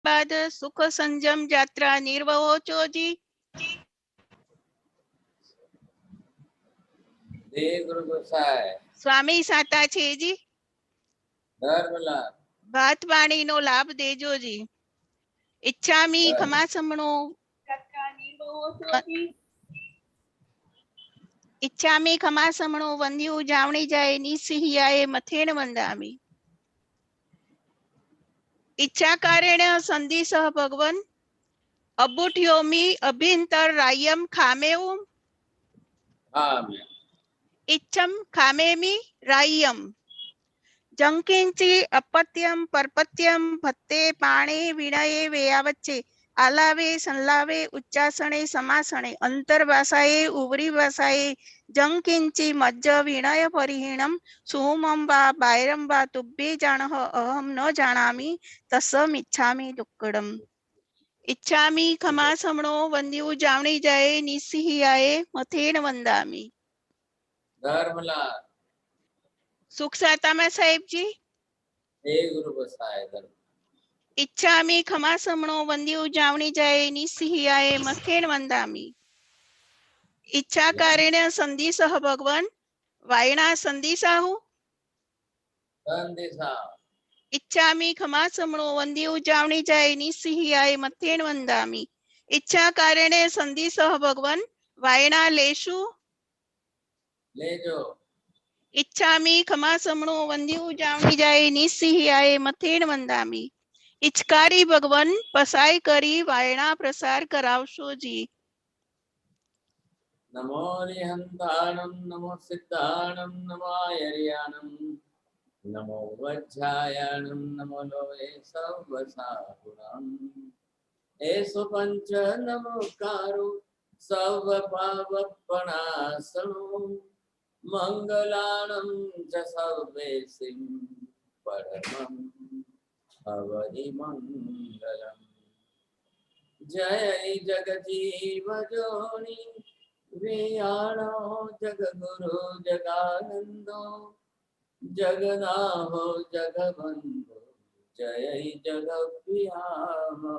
बाद सुख संयम यात्रा निर्वहो चोजी। गुरु गोसाई स्वामी साता छे जी। धर्मलाल बात वाणी नो लाभ देजो जी। इच्छामी बस। खमा समणो यात्रा निर्वहो चोजी। इच्छामी खमा समणो वंद्यु जावणी जाए निसिहियाए मथेण वंदामी। इच्छा कारेण संधि सह भगवन अबुठ्योमी अभिंतर रायम खामेऊ। इच्छम खामेमी रायम जंकिंची अपत्यम परपत्यम भत्ते पाणे विणये वेयावच्चे आलावे संलावे उच्चासणे समासणे अंतर्भाषाए उवरी भाषाए जंकिंची मज्ज विणय परिहीणम सुमं वा बायरम वा तुभ्ये जानः अहम न जानामि तस्मिच्छामि दुक्कडम। इच्छामि खमा समणो वंद्यु जावणी जाए निसिहियाए मथेण वंदामि। धर्मलाल सुख सातामा साहेब जी। गुरु गोसाई धर्म इच्छामि खमा समणो वंद्यु जावणी जाए निसिहियाए मथेण वंदामि। इच्छा कारेण संधि सह भगवन वायणा संधि साहु। इच्छामि खमा समणो वंद्यु जावणी जाए निसिहियाए मथेण वंदामि। इच्छा कारेण संधि सह भगवन वायणा लेशु लेजो। इच्छामि खमा समणो वंद्यु जावणी जाए निसिहियाए मथेण वंदामि। इचकारी भगवन पसाई करी वायणा प्रसार करावशो जी। नमो निहंताणं नमो सिद्धाणं नमो आयर्याणं नमो वज्रायाणं नमो लोहे सर्वसाहुणं एषु पंच नमोकारो सर्वपावपणासनो मंगलानं च सर्वेसिं परमं हवरिमंगलम्। जय जगजीव जोनि वियाणो जगगुरु जगानंदो जगनाहो जगबंधु जय जगप्रियामो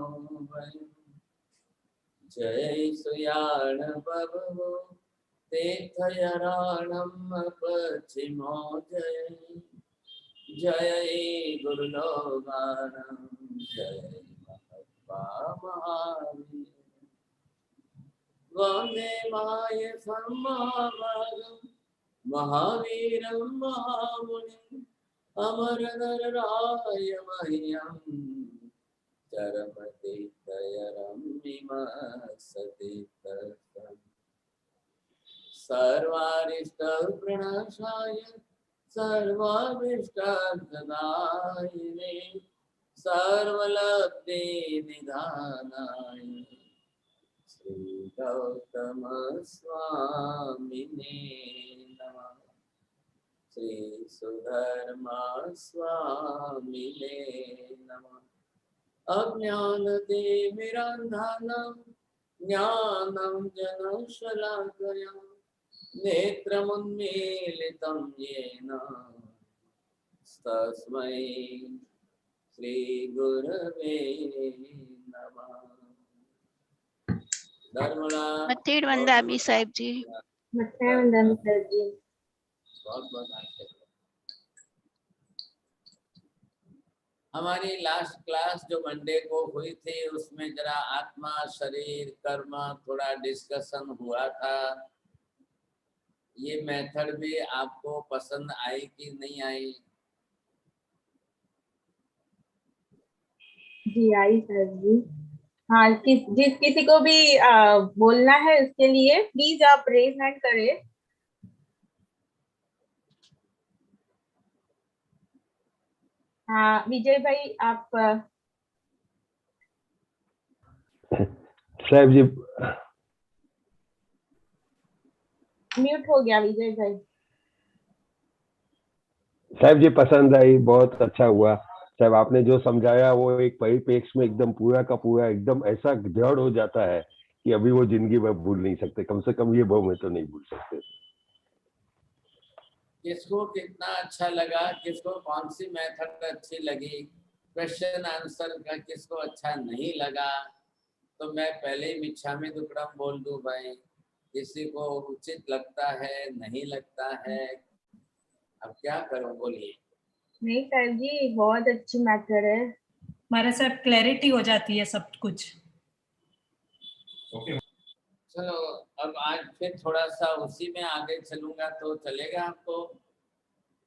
जय सुयाण बभो तीर्थयराणम पश्चिमो जय जय गुरुलोगानम जय महावीर वंदे माय सम्मावरं महावीरं महामुनिं अमरनरराय मह्यं चरमतीर्थयरम्यमसतीर्थम् सर्वारिष्टप्रणाशाय सर्वाभीष्टप्रदायिने सर्वलब्धे निधानाय श्री गौतम स्वामिने नमः। श्री सुधर्मा स्वामिने नमः। अज्ञानतिमिरान्धनं ज्ञानं जनशलाकया नेत्रमुन्मीलितं येन तस्मै श्रीगुरवे नमः। मथेण वंदामि साहेब जी। मथेण वंदामि साहेब जी। बहुत बहुत आशीर्वाद। हमारी लास्ट क्लास जो मंडे को हुई थी उसमें जरा आत्मा शरीर कर्म थोड़ा डिस्कशन हुआ था। ये मेथड भी आपको पसंद आई कि नहीं आई? जी आई सर जी। हाँ, जिस किसी को भी बोलना है उसके लिए प्लीज आप रेज हैंड करें। हाँ विजय भाई आप साहब जी म्यूट हो गया विजय भाई। साहब जी पसंद आई, बहुत अच्छा हुआ साहब। आपने जो समझाया वो एक परिप्रेक्ष्य में एकदम पूरा का पूरा एकदम ऐसा दृढ़ हो जाता है कि अभी वो जिंदगी में भूल नहीं सकते, कम से कम ये भाव में तो नहीं भूल सकते। किसको कितना अच्छा लगा, किसको कौन सी मेथड अच्छी लगी, क्वेश्चन आंसर का किसको अच्छा नहीं लगा तो मैं पहले ही मिच्छामि दुक्कडम बोल दूं भाई, किसी को उचित लगता है नहीं लगता है, अब क्या करूं बोलिए। नहीं सर जी, बहुत अच्छी मैथड है। हमारे साथ क्लैरिटी हो जाती है सब कुछ। चलो अब आज फिर थोड़ा सा उसी में आगे चलूंगा तो चलेगा आपको।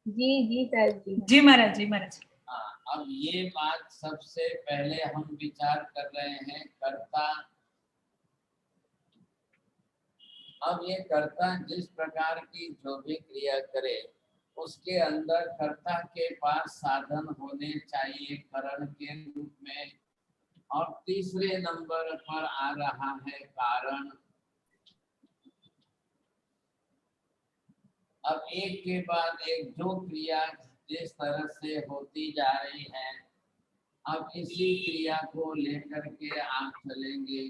जी जी सर जी। जी महाराज, जी महाराज। हाँ, अब ये बात सबसे पहले हम विचार कर रहे हैं कर्ता। अब ये कर्ता जिस प्रकार की जो भी क्रिया करे उसके अंदर कर्ता के पास साधन होने चाहिए करण के रूप में। और तीसरे नंबर पर आ रहा है कारण। अब एक के बाद एक जो क्रिया जिस तरह से होती जा रही है, अब इसी क्रिया को लेकर के आप चलेंगे।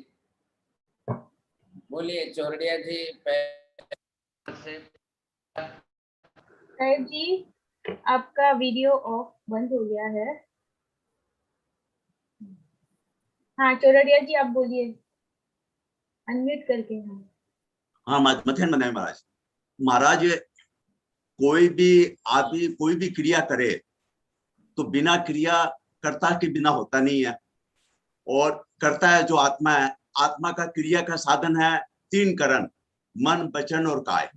बोलिए चौरडिया जी से। सर जी आपका वीडियो ऑफ बंद हो गया है। हाँ चौरडिया जी आप बोलिए, अनम्यूट करके। हाँ मथेन बनाए महाराज। महाराज कोई भी आदमी कोई भी क्रिया करे तो बिना क्रिया कर्ता के बिना होता नहीं है। और कर्ता है जो आत्मा है, आत्मा का क्रिया का साधन है तीन करण, मन वचन और काय।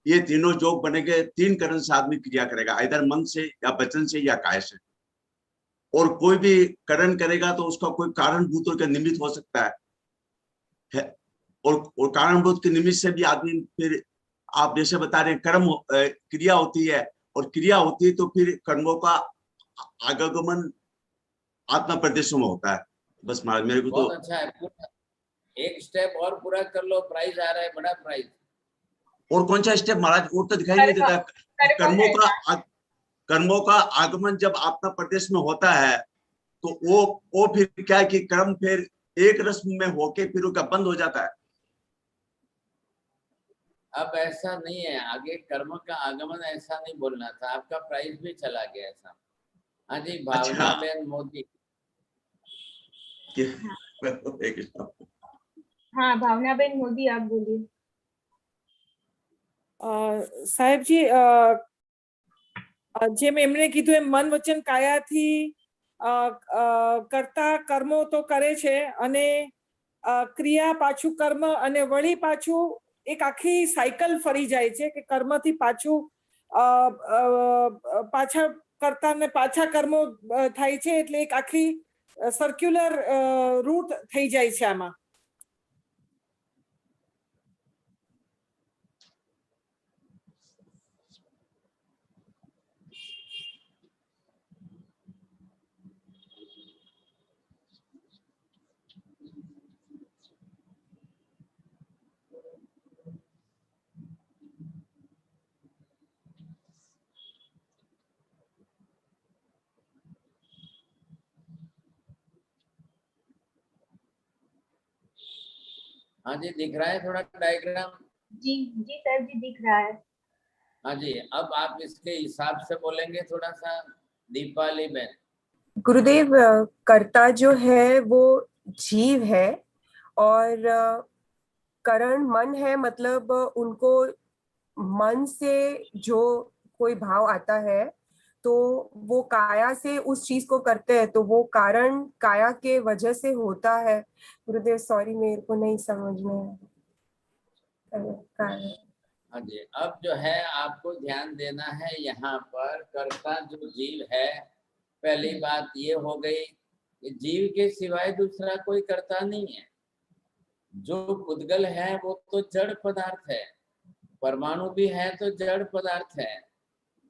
ये तीनों जोग बनेंगे, तीन करण से आदमी क्रिया करेगा, इधर मन से या वचन से या काय से। और कोई भी करण करेगा तो उसका कोई कारणभूत का निमित्त हो सकता है। और कारणभूत के निमित्त से भी आदमी फिर आप जैसे बता रहे हैं कर्म क्रिया होती है, और क्रिया होती है तो फिर कर्मों का आगमन आत्मा प्रदेश में होता है। बस महाराज मेरे को बहुत तो अच्छा है। एक स्टेप और पूरा कर लो, प्राइज आ रहा है, बड़ा प्राइज। और कौन सा स्टेप महाराज? और तो दिखाई नहीं देता। कर्मों का आगमन जब आत्मा प्रदेश में होता है तो वो फिर क्या है कि कर्म फिर एक रस्म में होके फिर उसका बंद हो जाता है। अब ऐसा नहीं है, आगे कर्म का आगमन ऐसा नहीं बोलना था, आपका प्राइज भी चला गया ऐसा। हाँ जी, भावना बेन मोदी। हाँ भावना बेन मोदी आप बोलिए। સાહેબ જી જેમ એમણે કીધું એમ મન વચન કાયાથી કરતા કર્મો તો કરે છે અને ક્રિયા પાછું કર્મ અને વળી પાછું એક આખી સાયકલ ફરી જાય છે કે કર્મથી પાછું પાછા કરતા ને પાછા કર્મો થાય છે, એટલે એક આખી સર્ક્યુલર રૂટ થઈ જાય છે આમાં। हाँ जी, दिख रहा है थोड़ा डायग्राम? जी जी सर जी दिख रहा है। हाँ जी, अब आप इसके हिसाब से बोलेंगे थोड़ा सा, दीपाली बेन। गुरुदेव, कर्ता जो है वो जीव है और करण मन है, मतलब उनको मन से जो कोई भाव आता है तो वो काया से उस चीज को करते हैं, तो वो कारण काया के वजह से होता है। गुरुदेव सॉरी मेरे को नहीं समझ में हाँ जी, अब जो है आपको ध्यान देना है यहाँ पर, कर्ता जो जीव है, पहली बात ये हो गई कि जीव के सिवाय दूसरा कोई कर्ता नहीं है। जो पुद्गल है वो तो जड़ पदार्थ है, परमाणु भी है तो जड़ पदार्थ है,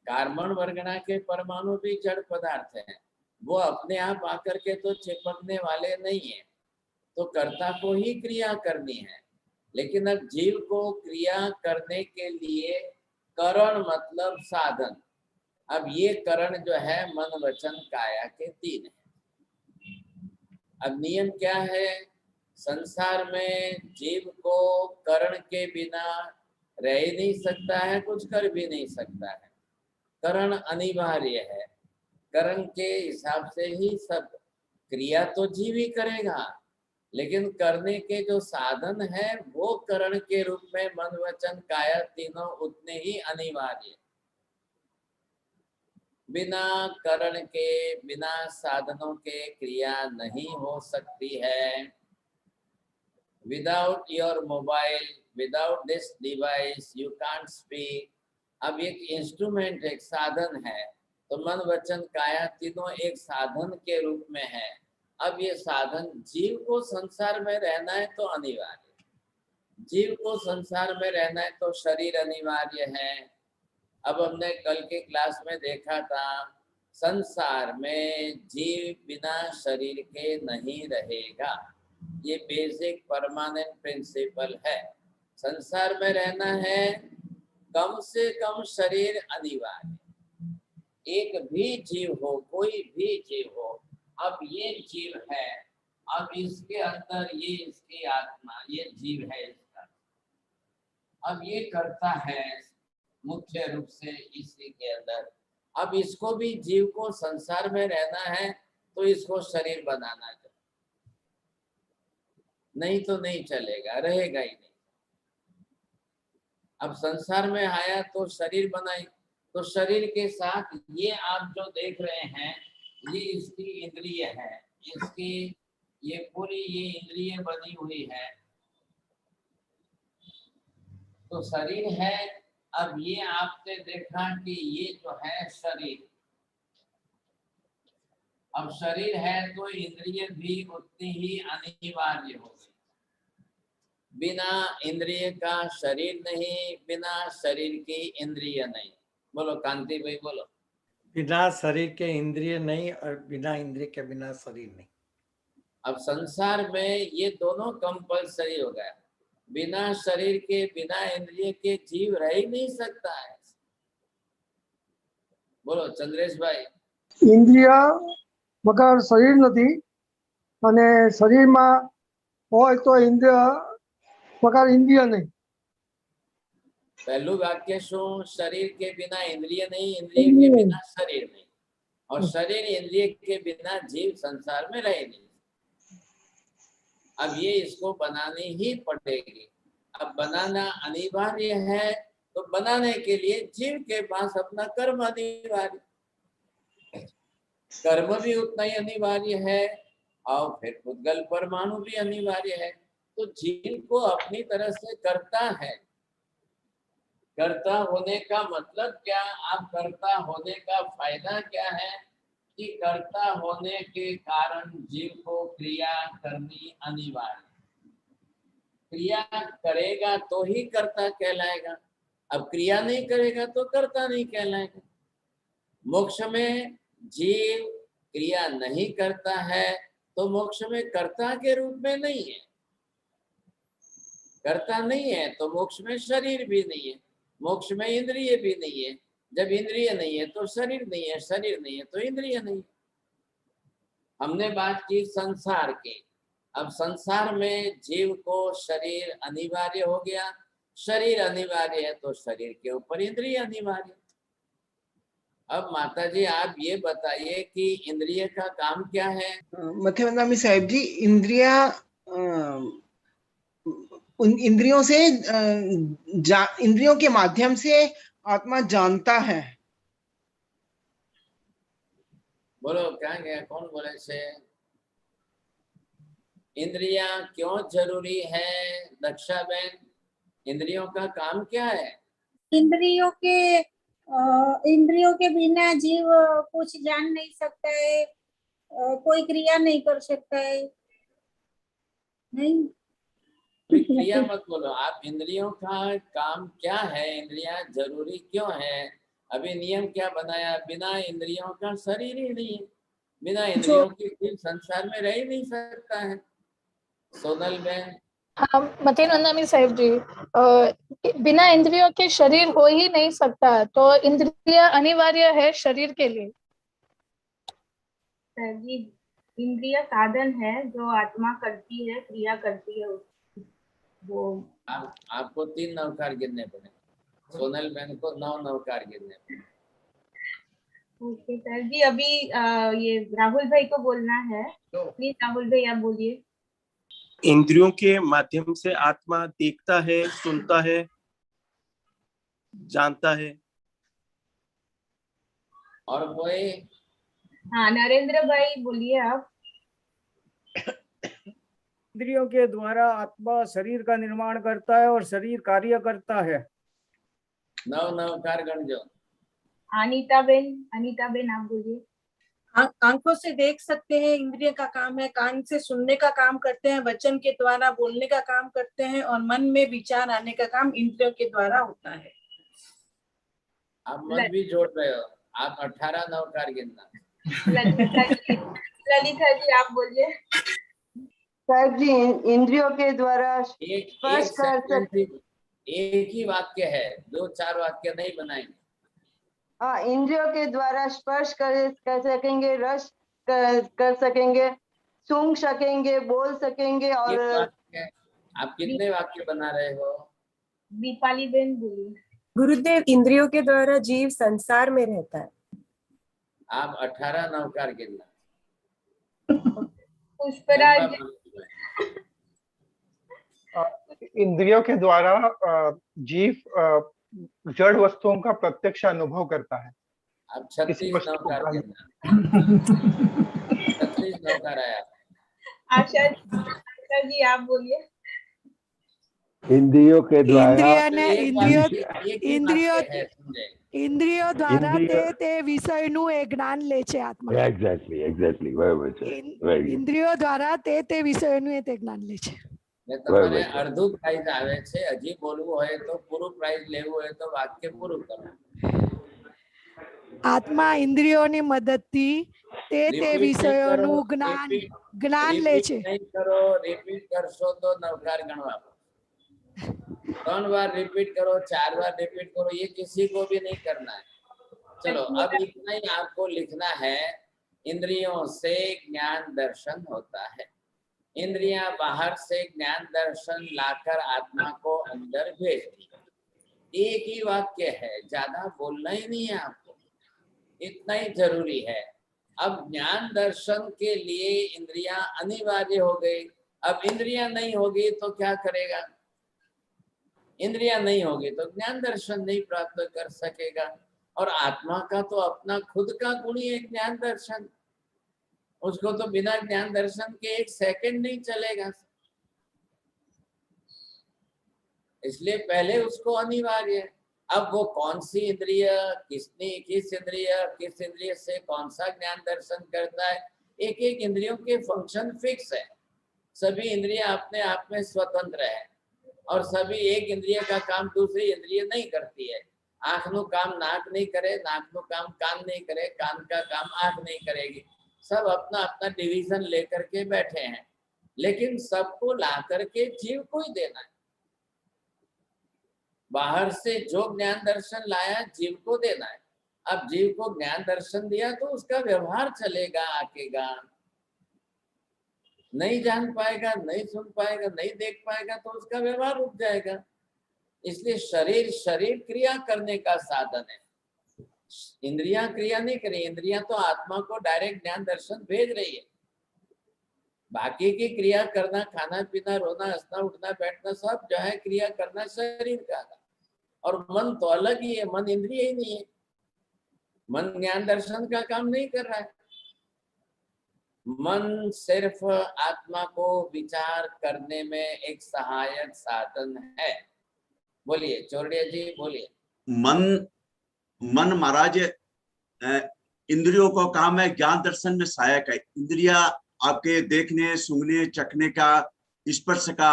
कार्बन वर्गना के परमाणु भी जड़ पदार्थ है, वो अपने आप आकर के तो चिपकने वाले नहीं है, तो कर्ता को ही क्रिया करनी है। लेकिन अब जीव को क्रिया करने के लिए करण मतलब साधन, अब ये करण जो है मन वचन काया के तीन है। अब नियम क्या है, संसार में जीव को करण के बिना रह ही नहीं सकता है, कुछ कर भी नहीं सकता है। करण अनिवार्य है, करण के हिसाब से ही सब क्रिया तो जीव ही करेगा, लेकिन करने के जो साधन है वो करण के रूप में मन वचन काया तीनों उतने ही अनिवार्य। बिना करण के, बिना साधनों के क्रिया नहीं हो सकती है। Without your mobile, without this device you can't speak. अब एक इंस्ट्रूमेंट, एक साधन है, तो मन वचन काया तीनों एक साधन के रूप में है। अब ये साधन जीव को संसार में रहना है तो अनिवार्य, जीव को संसार में रहना है तो शरीर अनिवार्य है। अब हमने कल के क्लास में देखा था, संसार में जीव बिना शरीर के नहीं रहेगा। ये बेसिक परमानेंट प्रिंसिपल है। संसार में रहना है, कम से कम शरीर अनिवार्य। एक भी जीव हो, कोई भी जीव हो, अब ये जीव है, अब इसके अंदर ये इसकी आत्मा, ये जीव है इसका, अब ये करता है मुख्य रूप से इसी के अंदर। अब इसको भी, जीव को संसार में रहना है तो इसको शरीर बनाना चाहिए, नहीं तो नहीं चलेगा, रहेगा ही नहीं। अब संसार में आया तो शरीर बनाई, तो शरीर के साथ ये आप जो देख रहे हैं ये इसकी इंद्रिय है, इसकी ये पूरी ये इंद्रिय बनी हुई है, तो शरीर है। अब ये आपने देखा कि ये जो है शरीर, अब शरीर है तो इंद्रिय भी उतनी ही अनिवार्य हो गई। बिना इंद्रिय का शरीर नहीं, बिना शरीर की इंद्रिय नहीं। बोलो कांति भाई, बोलो। बिना शरीर के इंद्रिय नहीं और बिना इंद्रिय के बिना शरीर नहीं। अब संसार में ये दोनों कंपलसरी हो गया। बिना शरीर के, बिना इंद्रिय के जीव रह ही नहीं सकता है। बोलो चंद्रेश भाई। इंद्रिय वगर शरीर नहीं, અને શરીરમાં હોય તો ઇન્દ્રિય વગર ઇન્દ્રિય नहीं। पहलू वाक्य शू, शरीर के बिना इंद्रिय नहीं, इंद्रिय के बिना शरीर नहीं, और शरीर इंद्रिय के बिना जीव संसार में रहे नहीं। अब ये इसको बनानी ही पड़ेगी। अब बनाना अनिवार्य है, तो बनाने के लिए जीव के पास अपना कर्म अनिवार्य, कर्म भी उतना ही अनिवार्य है, और फिर पुद्गल परमाणु भी अनिवार्य है। तो जीव को अपनी तरह से करता है। कर्ता होने का मतलब क्या? आप कर्ता होने का फायदा क्या है कि कर्ता होने के कारण जीव को क्रिया करनी अनिवार्य। क्रिया करेगा तो ही कर्ता कहलाएगा, अब क्रिया नहीं करेगा तो कर्ता नहीं कहलाएगा। मोक्ष में जीव क्रिया नहीं करता है तो मोक्ष में कर्ता के रूप में नहीं है। कर्ता नहीं है तो मोक्ष में शरीर भी नहीं है, मोक्ष में इंद्रिय भी नहीं है। जब इंद्रिय नहीं है तो शरीर नहीं है, शरीर नहीं है तो इंद्रिय नहीं। हमने बात की संसार की। अब संसार में जीव को शरीर अनिवार्य हो गया, शरीर अनिवार्य है तो शरीर के ऊपर इंद्रिय अनिवार्य। अब माता जी आप ये बताइए कि इंद्रिय का काम क्या है? मथेवंदामी साहिब जी, इंद्रिया उन इंद्रियों से इंद्रियों के माध्यम से आत्मा जानता है। बोलो क्या गया, कौन बोले से? इंद्रियां क्यों जरूरी है दक्षा बहन? इंद्रियों का काम क्या है? इंद्रियों के बिना जीव कुछ जान नहीं सकता है, कोई क्रिया नहीं कर सकता है। नहीं क्रिया मत बोलो आप। इंद्रियों का काम क्या है, इंद्रियां जरूरी क्यों है? अभी नियम क्या बनाया? बिना इंद्रियों का शरीर ही नहीं है, बिना इंद्रियों के जीव संसार में रह ही नहीं सकता है। सोनल बहन। हाँ मतीन वंदामी साहिब जी, बिना इंद्रियों के शरीर हो ही नहीं सकता, तो इंद्रिय अनिवार्य है शरीर के लिए। सर जी, इंद्रिय साधन है जो आत्मा करती है, क्रिया करती है। वो आपको 3 नवकार गिनने पड़े, सोनल बहन को 9 नवकार गिनने पड़े। ओके सर जी, अभी ये राहुल भाई को बोलना है। प्लीज राहुल भाई आप बोलिए। इंद्रियों के माध्यम से आत्मा देखता है, सुनता है, जानता है। और कोई? हाँ नरेंद्र भाई बोलिए आप। इंद्रियों के द्वारा आत्मा शरीर का निर्माण करता है और शरीर कार्य करता है। नवकार गण जो। अनीता बेन आप बोलिए। आंखों से देख सकते हैं, इंद्रिय का काम है। कान से सुनने का काम करते हैं, वचन के द्वारा बोलने का काम करते हैं, और मन में विचार आने का काम इंद्रियों के द्वारा होता है। आप मन भी जोड़ रहे हो, आप 18 नवकार गिनना। ललिता जी आप बोलिए। सर जी, इंद्रियों के द्वारा स्पर्श कर सकते। एक ही वाक्य है, 2-4 वाक्य नहीं बनाएंगे। हाँ, इंद्रियों के द्वारा स्पर्श कर सकेंगे, रस कर सकेंगे, सूंघ सकेंगे, बोल सकेंगे। और आप कितने वाक्य बना रहे हो? दीपाली बेन बोलिए। गुरुदेव, इंद्रियों के द्वारा जीव संसार में रहता है। आप 18 नवकार गिनना। पुष्पराज। इंद्रियों के द्वारा जीव जड़ वस्तुओं का प्रत्यक्ष अनुभव करता है। अब 36 नवकार गिनना। 36 नवकार आया। आशा जी आप बोलिए। इंद्रियों के द्वारा इंद्रियों द्वारा તે વિષયનું એ જ્ઞાન લે છે આત્મા। એક્ઝેક્ટલી બરાબર છે। इंद्रियों द्वारा તે વિષયનું એ તે જ્ઞાન લે છે। તમારે અડધું પ્રાઇઝ આવે છે, હજી બોલવું હોય તો પૂરું પ્રાઇઝ લેવું હોય તો વાક્ય પૂરું કરો। આત્મા ઇન્દ્રિયોની મદદથી તે વિષયોનું જ્ઞાન લે છે। નહીં કરો, રિપીટ કરશો તો નવકાર ગણવા। 3 बार रिपीट करो, 4 बार रिपीट करो, ये किसी को भी नहीं करना है। चलो अब इतना ही आपको लिखना है। इंद्रियों से ज्ञान दर्शन होता है। इंद्रियां बाहर से ज्ञान दर्शन लाकर आत्मा को अंदर भेजती है। एक ही वाक्य है, ज्यादा बोलना ही नहीं है आपको, इतना ही जरूरी है। अब ज्ञान दर्शन के लिए इंद्रियां अनिवार्य हो गई। अब इंद्रियां नहीं होगी तो क्या करेगा? इंद्रियां नहीं होगी तो ज्ञान दर्शन नहीं प्राप्त कर सकेगा। और आत्मा का तो अपना खुद का गुण ही है ज्ञान दर्शन, उसको तो बिना ज्ञान दर्शन के 1 सेकंड नहीं चलेगा। इसलिए पहले उसको अनिवार्य है। अब वो कौन सी इंद्रिय, किस इंद्रिय से कौन सा ज्ञान दर्शन करता है, एक एक इंद्रियों के फंक्शन फिक्स है। सभी इंद्रियां अपने आप में स्वतंत्र है और सभी एक इंद्रिय का काम दूसरी इंद्रिय नहीं करती है। आंख नु काम नाक नहीं करे, नाक नु काम कान नहीं करे, कान का काम आंख नहीं करेगी। सब अपना अपना डिवीजन लेकर के बैठे हैं, लेकिन सबको ला करके जीव को ही देना है। बाहर से जो ज्ञान दर्शन लाया जीव को देना है। अब जीव को ज्ञान दर्शन दिया तो उसका व्यवहार चलेगा, आकेगा। नहीं जान पाएगा, नहीं सुन पाएगा, नहीं देख पाएगा तो उसका व्यवहार रुक जाएगा। इसलिए शरीर क्रिया करने का साधन है। इंद्रियां क्रिया नहीं करी, इंद्रियां तो आत्मा को डायरेक्ट ज्ञान दर्शन भेज रही है। बाकी की क्रिया करना, खाना पीना, रोना, हंसना, उठना, बैठना, सब जो है क्रिया करना शरीर का। और मन तो अलग ही है, मन इंद्रिय ही नहीं है। मन ज्ञान दर्शन का काम नहीं कर रहा है। मन सिर्फ आत्मा को विचार करने में एक सहायक साधन है। बोलिए चौरडिया जी, बोलिए। मन महाराज इंद्रियों का काम है, ज्ञान दर्शन में सहायक है। इंद्रिया आपके देखने, सूंघने, चखने का, स्पर्श का,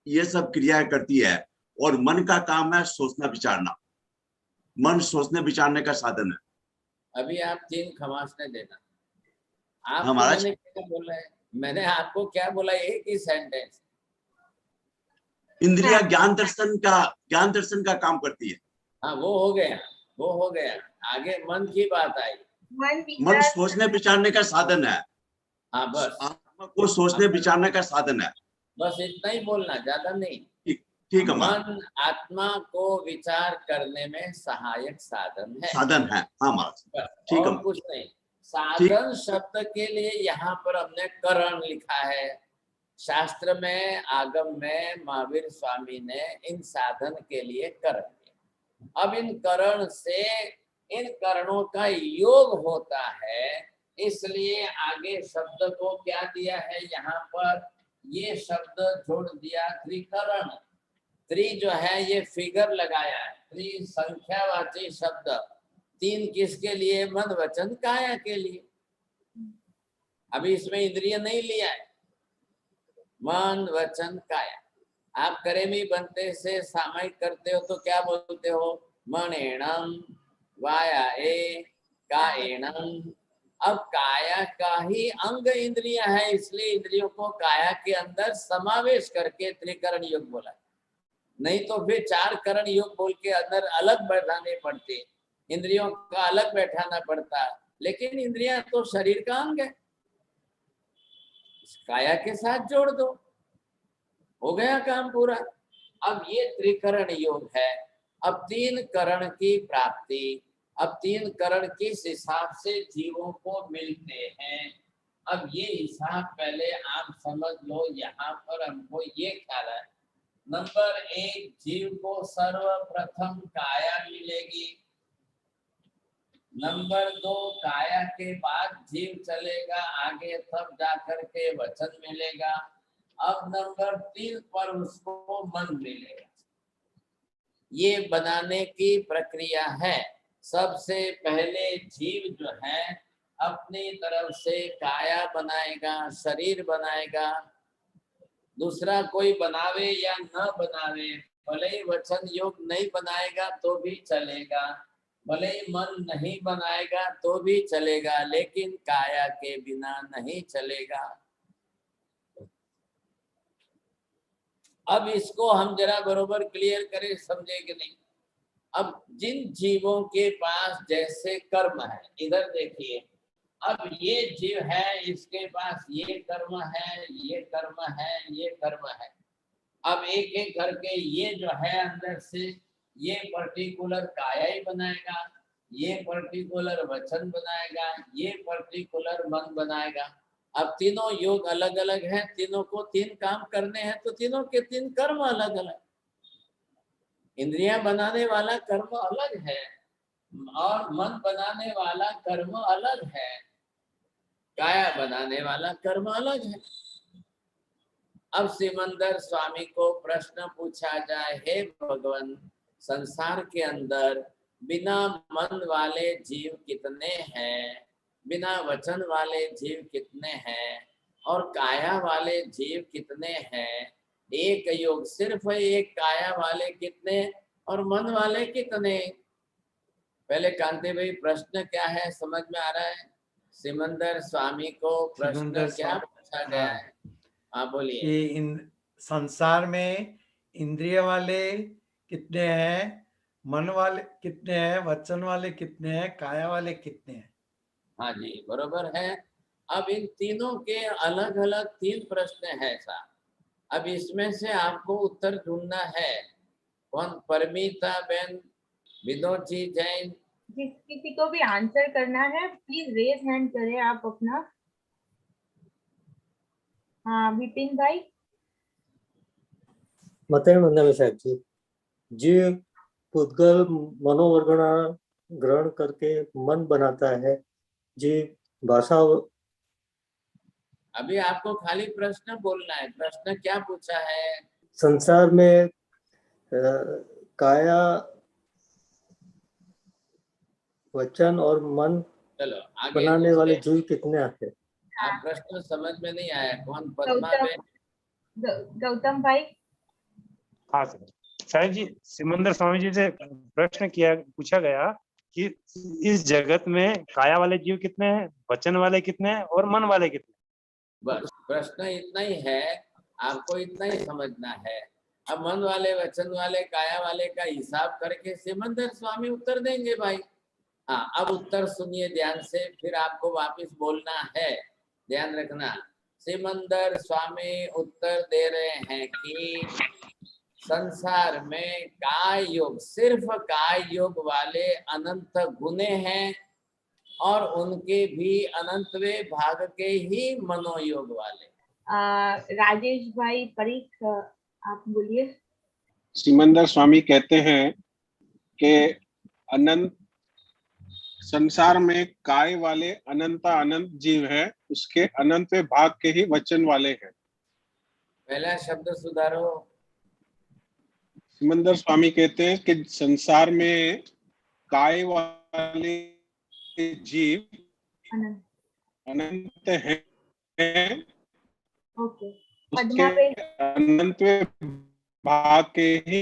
ये सब क्रिया करती है। और मन का काम है सोचना विचारना। मन सोचने विचारने का साधन है। अभी आप 3 खमासने देना। आप महाराज क्या बोला है? मैंने आपको क्या बोला? एक ही सेंटेंस। इंद्रिया ज्ञान दर्शन का काम करती है। हाँ वो हो गया। आगे मन की बात आई। मन सोचने विचारने का साधन है। हाँ बस, आत्मा को सोचने विचारने का साधन है। बस इतना ही बोलना, ज्यादा नहीं। ठीक है महाराज। मन आत्मा को विचार करने में सहायक साधन है। साधन है, हाँ महाराज, ठीक है। और कुछ नहीं। साधन शब्द के लिए यहाँ पर हमने करण लिखा है। शास्त्र में, आगम में महावीर स्वामी ने इन साधन के लिए करण दिया। अब इन करण से इन करणों का योग होता है, इसलिए आगे शब्द को क्या दिया है यहाँ पर, ये शब्द जोड़ दिया त्रिकरण। त्रि जो है ये फिगर लगाया है, त्रि संख्यावाची शब्द। तीन किसके लिए? मन वचन काया के लिए। अभी इसमें इंद्रिय नहीं लिया है, मन वचन काया। आप करेमी बनते से सामायिक करते हो तो क्या बोलते हो? मणेणम वायाए काएणम। अब काया का ही अंग इंद्रिय है, इसलिए इंद्रियों को काया के अंदर समावेश करके त्रिकरण योग बोला। नहीं तो फिर चार करण योग बोल के अंदर अलग बैठाने पड़ते, इंद्रियों का अलग बैठाना पड़ता। लेकिन इंद्रियां तो शरीर का अंग है, काया के साथ जोड़ दो, हो गया काम पूरा। अब ये त्रिकरण योग है। अब तीन करण की प्राप्ति, अब तीन करण किस हिसाब से जीवों को मिलते हैं, अब ये हिसाब पहले आप समझ लो। यहाँ पर हमको ये ख्याल है, नंबर एक, जीव को सर्वप्रथम काया मिलेगी। नंबर दो, काया के बाद जीव चलेगा आगे, तब जाकर के वचन मिलेगा। अब नंबर तीन पर उसको मन मिलेगा। ये बनाने की प्रक्रिया है। सबसे पहले जीव जो है अपनी तरफ से काया बनाएगा, शरीर बनाएगा। दूसरा कोई बनावे या न बनावे, भले ही वचन योग नहीं बनाएगा तो भी चलेगा, भले ही मन नहीं बनाएगा तो भी चलेगा, लेकिन काया के बिना नहीं चलेगा। अब इसको हम जरा बरोबर क्लियर करें, समझे कि नहीं। अब जिन जीवों के पास जैसे कर्म है, इधर देखिए, अब ये जीव है, इसके पास ये कर्म है, ये कर्म है, ये कर्म है। अब एक एक करके ये जो है अंदर से ये पर्टिकुलर काया ही बनाएगा, ये पर्टिकुलर वचन बनाएगा, ये पर्टिकुलर मन बनाएगा। अब तीनों योग अलग अलग हैं, तीनों को तीन काम करने हैं, तो तीनों के तीन कर्म अलग अलग। इंद्रियां बनाने वाला कर्म अलग है और मन बनाने वाला कर्म अलग है, काया बनाने वाला कर्म अलग है। अब सिमंदर स्वामी को प्रश्न पूछा जाए, हे भगवान, संसार के अंदर बिना मन वाले जीव कितने हैं, बिना वचन वाले जीव कितने हैं, और काया वाले जीव कितने हैं? एक योग सिर्फ एक काया वाले कितने और मन वाले कितने? पहले कांति भाई प्रश्न क्या है, समझ में आ रहा है? सिमंदर स्वामी को प्रश्न क्या पूछा गया है? हाँ बोलिए। कि इन संसार में इंद्रिय वाले कितने हैं, मन वाले कितने हैं, वचन वाले कितने हैं, काया वाले कितने हैं? हाँ जी, बरोबर है। अब इन तीनों के अलग अलग तीन प्रश्न है साहब। अब इसमें से आपको उत्तर ढूंढना है। कौन? परमीता बेन, विनोद जी जैन। जिस किसी को भी आंसर करना है प्लीज रेज हैंड करें आप अपना। हाँ विपिन भाई। मतेण वंदना साहब जी, जीव पुद्गल मनोवर्गणा ग्रहण करके मन बनाता है, जीव भाषा। अभी आपको खाली प्रश्न बोलना है। प्रश्न क्या पूछा है? संसार में काया, वचन और मन आगे बनाने वाले जीव कितने हैं? आप प्रश्न समझ में नहीं आया। कौन? पद्मा बेन। गौतम भाई। हाँ सर, साहब जी, सिमंदर स्वामी जी से प्रश्न पूछा गया कि इस जगत में काया वाले जीव कितने हैं, वचन वाले कितने हैं और मन वाले कितने? बस प्रश्न इतना ही है, आपको इतना ही समझना है। अब मन वाले, वचन वाले, काया वाले का हिसाब करके सिमंदर स्वामी उत्तर देंगे भाई। हाँ, अब उत्तर सुनिए ध्यान से, फिर आपको वापस बोलना है, ध्यान रखना। सिमंदर स्वामी उत्तर दे रहे हैं कि संसार में काय योग, सिर्फ काय योग वाले अनंत गुणे हैं और उनके भी अनंतवे भाग के ही मनोयोग वाले। राजेश भाई परीख, आप बोलिए। सिमंदर स्वामी कहते हैं कि अनंत संसार में काय वाले अनंत अनंत जीव है, उसके अनंतवे भाग के ही वचन वाले हैं। पहला शब्द सुधारो। सिमंदर स्वामी कहते हैं कि संसार में काय वाले जीव अनंत हैं, ओके। उसके अनंतवे भाग के ही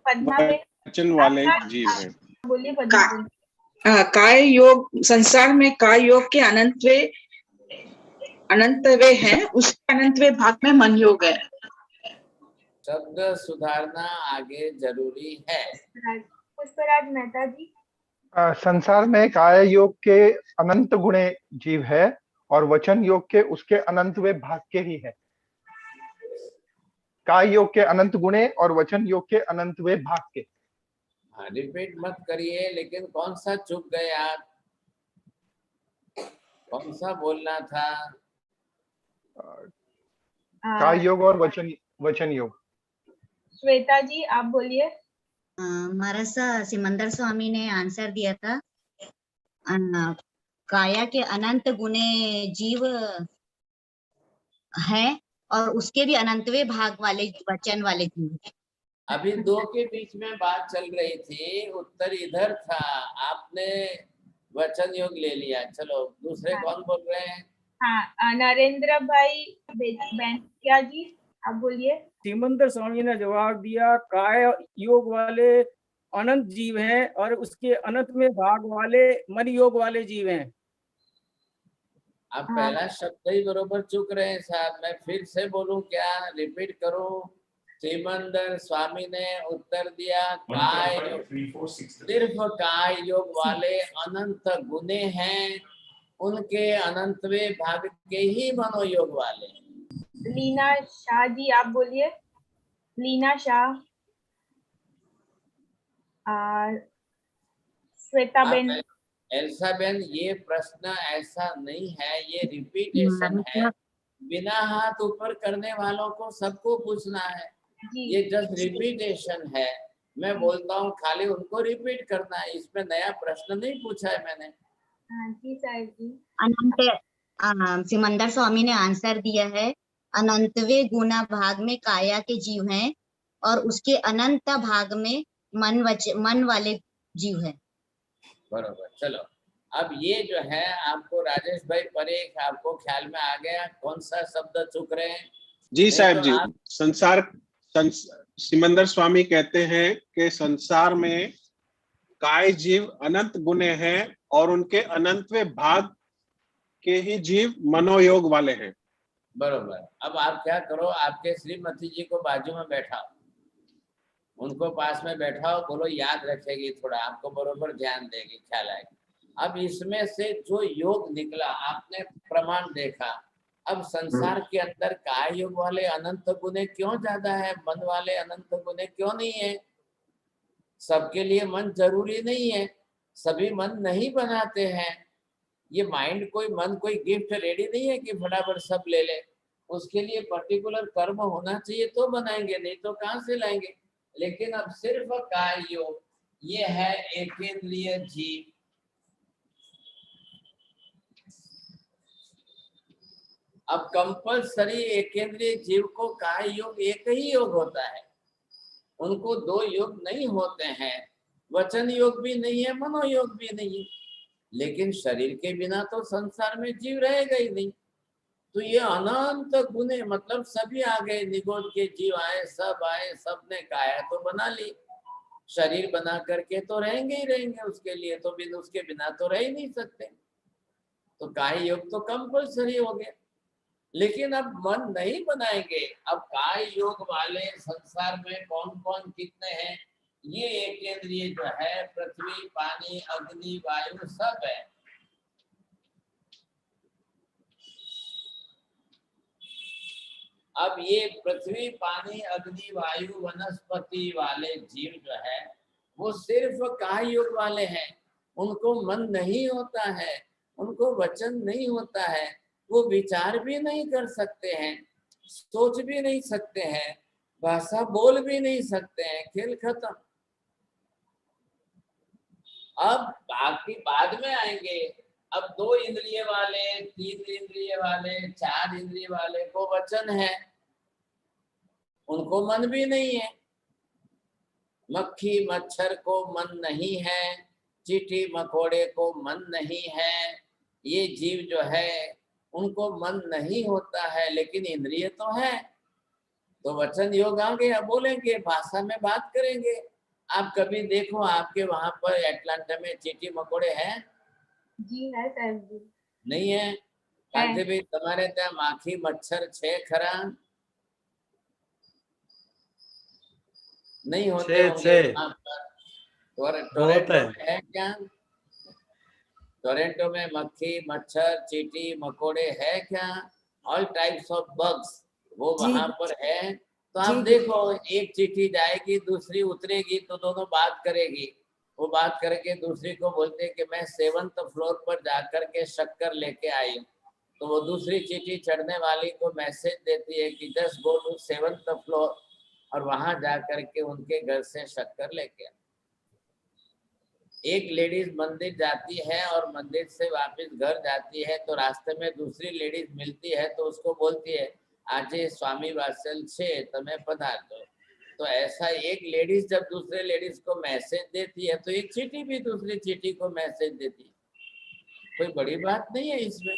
वचन वाले जीव हैं। बोलिए काय योग, संसार में काय योग के अनंतवे हैं, उसके अनंतवे भाग में मन योग है। शब्द सुधारना आगे जरूरी है। पुष्पराज मेहता जी। संसार में काय योग के अनंत गुणे जीव है और वचन योग के उसके अनंतवे भाग के ही है। काय योग के अनंत गुणे और वचन योग के अनंतवे भाग के। हाँ, रिपीट मत करिए, लेकिन कौन सा चुप गए आप? कौन सा बोलना था? काय योग और वचन योग। श्वेता जी आप बोलिए। महाराज सिमंदर स्वामी ने आंसर दिया था, काया के अनंत गुणे जीव है और उसके भी अनंतवे भाग वाले वचन वाले जीव। अभी दो के बीच में बात चल रही थी, उत्तर इधर था, आपने वचन योग ले लिया। चलो दूसरे कौन बोल रहे हैं? हाँ, नरेंद्र भाई बेंकिया जी आप बोलिए। सिमंदर स्वामी ने जवाब दिया, काय योग वाले अनंत जीव हैं और उसके अनंत में भाग वाले मन योग वाले जीव हैं। आप पहला शब्द ही बरोबर चुक रहे हैं साहब। मैं फिर से बोलूं क्या? रिपीट करूं? सिमंदर स्वामी ने उत्तर दिया, काय सिर्फ काय योग वाले अनंत गुणे हैं, उनके अनंतवे भाग के ही मनोयोग वाले। लीना शाह जी आप बोलिए। लीना शाह। श्वेता बेन। एल्सा बेन, ये प्रश्न ऐसा नहीं है, ये रिपीटेशन है। बिना हाथ ऊपर करने वालों को सबको पूछना है। ये जस्ट रिपीटेशन है। मैं बोलता हूँ, खाली उनको रिपीट करना है। इसमें नया प्रश्न नहीं पूछा है मैंने। जी साहब जी। अनंत सिमंदर स्वामी ने आंसर दिया है, अनंतवे गुना भाग में काया के जीव हैं और उसके अनंत भाग में मन वाले जीव है। बरोबर। चलो अब ये जो है आपको राजेश भाई परेख, आपको ख्याल में आ गया कौन सा शब्द चुक रहे हैं? जी साहब जी। संसार सिमंदर स्वामी कहते हैं कि संसार में काय जीव अनंत गुणे हैं और उनके अनंतवे भाग के ही जीव मनोयोग वाले हैं। बरोबर। अब आप क्या करो, आपके श्रीमती जी को बाजू में बैठाओ, उनको पास में बैठाओ, बोलो याद रखेगी, थोड़ा आपको बरोबर ध्यान देगी, ख्याल आएगी। अब इसमें से जो योग निकला, आपने प्रमाण देखा। अब संसार के अंदर काय योग वाले अनंत गुणे क्यों ज्यादा है, मन वाले अनंत गुणे क्यों नहीं है? सबके लिए मन जरूरी नहीं है, सभी मन नहीं बनाते हैं। ये माइंड कोई मन कोई गिफ्ट रेडी नहीं है कि फटाफट सब ले ले। उसके लिए पर्टिकुलर कर्म होना चाहिए तो बनाएंगे, नहीं तो कहाँ से लाएंगे। लेकिन अब सिर्फ काय योग, ये है एकेंद्रिय जीव। अब कंपल्सरी एकेंद्रिय जीव को काय योग एक ही योग होता है, उनको दो योग नहीं होते हैं। वचन योग भी नहीं है, मनोयोग भी नहीं। लेकिन शरीर के बिना तो संसार में जीव रहेगा ही नहीं। तो ये अनंत गुणे, मतलब सभी आ गए, निगोद के जीव आए, सब आए, सबने काया तो बना ली। शरीर बना करके तो रहेंगे ही रहेंगे, उसके लिए तो बिना उसके बिना तो रह ही नहीं सकते। तो काय योग तो कंपल्सरी हो गया। लेकिन अब मन नहीं बनाएंगे। अब काय योग वाले संसार में कौन कौन कितने हैं? ये एकेंद्रिय जो है, पृथ्वी, पानी, अग्नि, वायु सब है। अब ये पृथ्वी, पानी, अग्नि, वायु, वनस्पति वाले जीव जो है वो सिर्फ काय योग वाले हैं। उनको मन नहीं होता है, उनको वचन नहीं होता है, वो विचार भी नहीं कर सकते हैं, सोच भी नहीं सकते हैं, भाषा बोल भी नहीं सकते हैं, खेल खत्म। अब बाकी बाद में आएंगे। अब 2 इंद्रिय वाले, 3 इंद्रिय वाले, 4 इंद्रिय वाले को वचन है, उनको मन भी नहीं है। मक्खी मच्छर को मन नहीं है, चींटी मकोड़े को मन नहीं है, ये जीव जो है उनको मन नहीं होता है, लेकिन इंद्रिय तो है। तो वचन योग आ गया, बोलेंगे, भाषा में बात करेंगे। आप कभी देखो आपके वहां पर एटलांटा में चींटी मकोड़े हैं? जी है सर जी। नहीं है? कहते भाई तुम्हारे ત્યાં माखी मच्छर छे खरा? नहीं होते होंगे वहां पर। टोरंटो में है क्या? टोरंटो में मक्खी मच्छर चींटी मकोड़े है क्या? ऑल टाइप्स ऑफ बग्स वो वहां पर है। तो आप देखो, एक चींटी जाएगी, दूसरी उतरेगी, तो दोनों बात करेगी। वो बात करके दूसरी को बोलते हैं कि मैं 7th फ्लोर पर जाकर के शक्कर लेके आई हूँ। तो वो दूसरी चींटी चढ़ने वाली को मैसेज देती है कि just go to 7th floor, और वहां जाकर के उनके घर से शक्कर लेके आ। एक लेडीज मंदिर जाती है और मंदिर से वापस घर जाती है, तो रास्ते में दूसरी लेडीज मिलती है, तो उसको बोलती है आजे स्वामी वात्सल छे तमे पधारजो। तो ऐसा एक लेडीज जब दूसरे लेडीज को मैसेज देती है, तो एक चींटी भी दूसरी चींटी को मैसेज देती है। कोई बड़ी बात नहीं है इसमें।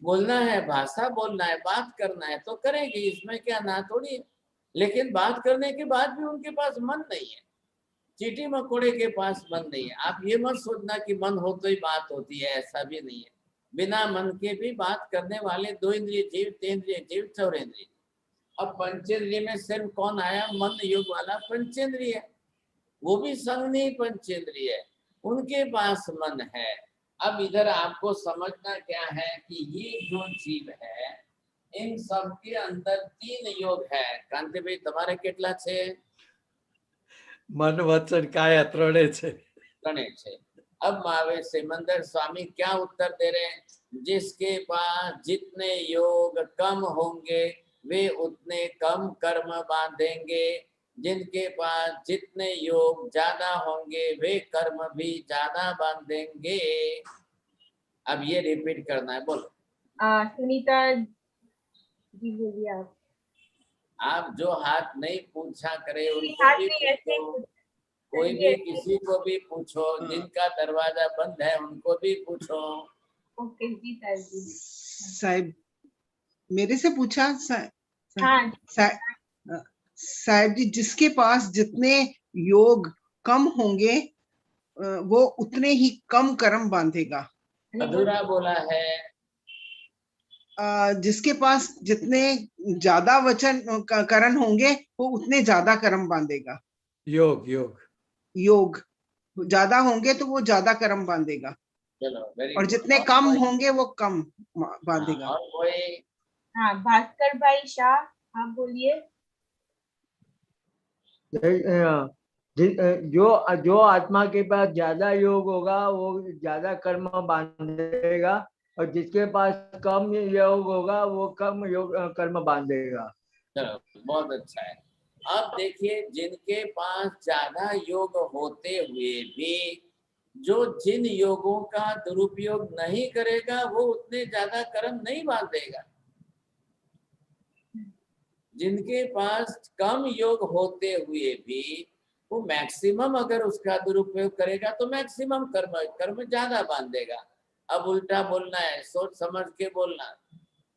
बोलना है, भाषा बोलना है, बात करना है तो करेंगे, इसमें क्या ना थोड़ी। लेकिन बात करने के बाद भी उनके पास मन नहीं है, चींटी मकोड़े के पास मन नहीं है। आप ये मत सोचना कि मन हो तो ही बात होती है, ऐसा भी नहीं है। बिना मन के भी बात करने वाले 2 इंद्रिय जीव, 3 इंद्रिय जीव, 4 इंद्रिय। अब पंचेंद्रिय में सिर्फ कौन आया? मन योग वाला पंचेंद्रिय, वो भी संघ पंचेंद्रिय है, उनके पास मन है। अब इधर आपको समझना क्या है कि ये जो जीव है इन सब के अंदर 3 योग है। कांति भाई तुम्हारे કેટલા છે? मन वचन काय त्रणेय છે। त्रणेय છે। अब महावीर सिमंदर स्वामी क्या उत्तर दे रहे हैं? जिसके पास जितने योग कम होंगे वे उतने कम कर्म बांधेंगे, जिनके पास जितने योग ज्यादा होंगे वे कर्म भी ज्यादा बांधेंगे। अब ये रिपीट करना है, बोलो। सुनीता जी बोलिए आप। आप जो हाथ नहीं पूछा करे उनको भी पूछो, कोई भी किसी को भी पूछो, जिनका दरवाजा बंद है उनको भी पूछो। ओके जी सर जी। साहिब मेरे से पूछा? हाँ साहिब जी, जिसके पास जितने योग कम होंगे वो उतने ही कम कर्म बांधेगा। अधूरा बोला है। जिसके पास जितने ज्यादा वचन करण होंगे वो उतने ज्यादा कर्म बांधेगा। योग योग योग ज्यादा होंगे तो वो ज्यादा कर्म बांधेगा। चलो, और जितने कम होंगे वो कम बांधेगा। और कोई? हाँ भास्कर भाई शाह, आप बोलिए। जो आत्मा के पास ज्यादा योग होगा वो ज्यादा कर्म बांधेगा, और जिसके पास कम योग होगा वो कम योग कर्म बांधेगा। चलो, बहुत अच्छा है। अब देखिए, जिनके पास ज्यादा योग होते हुए भी जो जिन योगों का दुरुपयोग नहीं करेगा वो उतने ज्यादा कर्म नहीं बांधेगा। जिनके पास कम योग होते हुए भी वो मैक्सिमम अगर उसका दुरुपयोग करेगा तो मैक्सिमम कर्म ज्यादा बांधेगा। अब उल्टा बोलना है, सोच समझ के बोलना।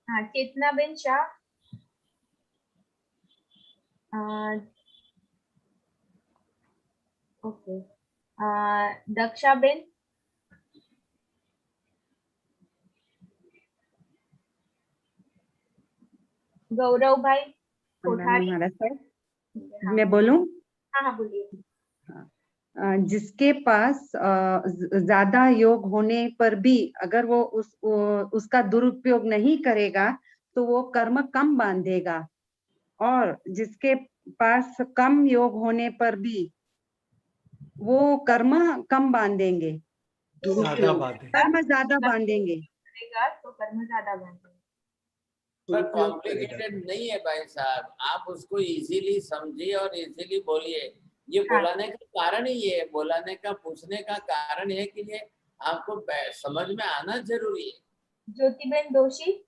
हाँ, चेतना बेन शाह। ओके, दक्षा बेन। गौरव भाई कोठारी। मैं बोलूं? हाँ हाँ बोलिए। जिसके पास ज्यादा योग होने पर भी अगर वो उसका दुरुपयोग नहीं करेगा तो वो कर्म कम बांधेगा, और जिसके पास कम योग होने पर भी वो कर्म कम बांधेंगे, ज्यादा बात है। कर्म ज्यादा बांधेंगे। तो कर्म ज्यादा बांधेंगे। पर कॉम्प्लिकेटेड नहीं है भाई साहब, आप उसको इजीली समझिए और इजीली बोलिए। ये बोलाने का कारण ही ये, बोलाने का पूछने का कारण है कि ये आपको समझ में आना जरूरी है। ज्योतिबेन दोषी,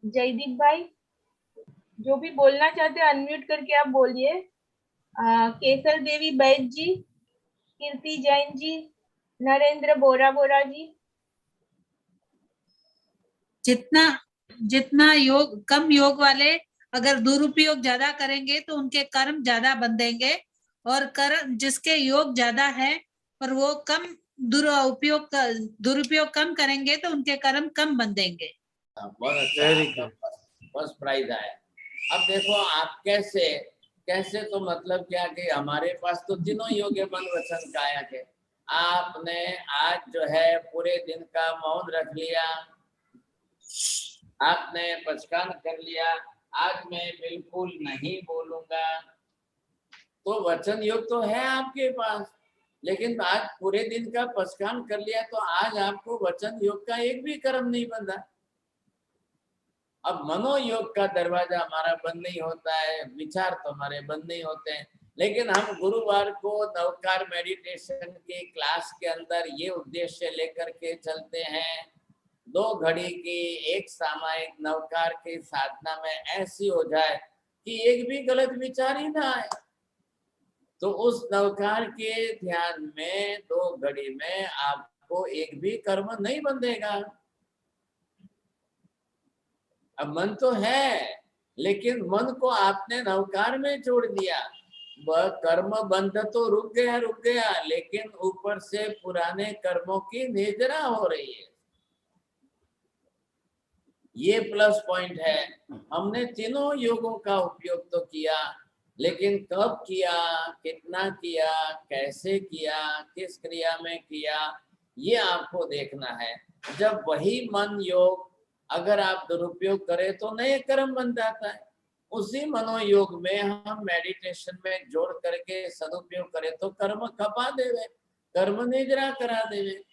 जयदीप भाई, जो भी बोलना चाहते हैं अनम्यूट करके आप बोलिए। केसर देवी बैद जी, कीर्ति जैन जी, नरेंद्र बोरा जी। जितना योग कम योग वाले अगर दुरुपयोग ज्यादा करेंगे तो उनके कर्म ज्यादा बंधेंगे, और कर्म जिसके योग ज्यादा है और वो कम दुरुपयोग कम करेंगे तो उनके कर्म कम बंधेंगे। बहुत अच्छा, फर्स्ट प्राइज आया। अब देखो आप कैसे तो मतलब क्या कि हमारे पास तो तीनों योग है, मन वचन काया के। आपने आज जो है पूरे दिन का मौन रख लिया, आपने पचकान कर लिया, आज मैं बिल्कुल नहीं बोलूंगा, तो वचन योग तो है आपके पास, लेकिन आज पूरे दिन का पचकान कर लिया तो आज आपको वचन योग का एक भी कर्म नहीं बंधा। अब मनोयोग का दरवाजा हमारा बंद नहीं होता है, विचार तो हमारे बंद नहीं होते हैं, लेकिन हम गुरुवार को नवकार मेडिटेशन के क्लास के अंदर ये उद्देश्य लेकर के चलते हैं, 2 घड़ी की एक सामायिक नवकार की साधना में ऐसी हो जाए कि एक भी गलत विचार ही ना आए। तो उस नवकार के ध्यान में 2 घड़ी में आपको एक भी कर्म नहीं बंधेगा। अब मन तो है, लेकिन मन को आपने नवकार में जोड़ दिया, वह कर्म बंध तो रुक गया, लेकिन ऊपर से पुराने कर्मों की निद्रा हो रही है। ये प्लस पॉइंट है। हमने तीनों योगों का उपयोग तो किया, लेकिन कब किया, कितना किया, कैसे किया, किस क्रिया में किया, ये आपको देखना है। जब वही मन योग अगर आप दुरुपयोग करें तो नए कर्म बन जाता है, उसी मनोयोग में हम मेडिटेशन में जोड़ करके सदुपयोग करें तो कर्म खपा देवे, कर्म निद्रा करा देवे।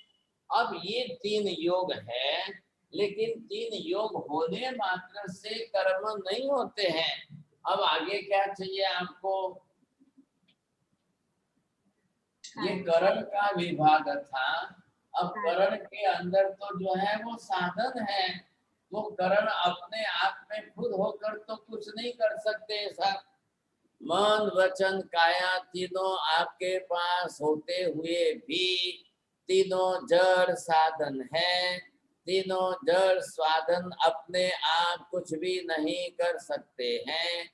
अब ये 3 योग है, लेकिन 3 योग होने मात्र से कर्म नहीं होते हैं। अब आगे क्या चाहिए आपको? ये करण का विभाग था। अब करण के अंदर तो जो है वो साधन है, वो करण अपने आप में खुद होकर तो कुछ नहीं कर सकते सर। मन वचन काया तीनों आपके पास होते हुए भी तीनों जड़ साधन है। तीनों जड़ साधन अपने आप कुछ भी नहीं कर सकते हैं।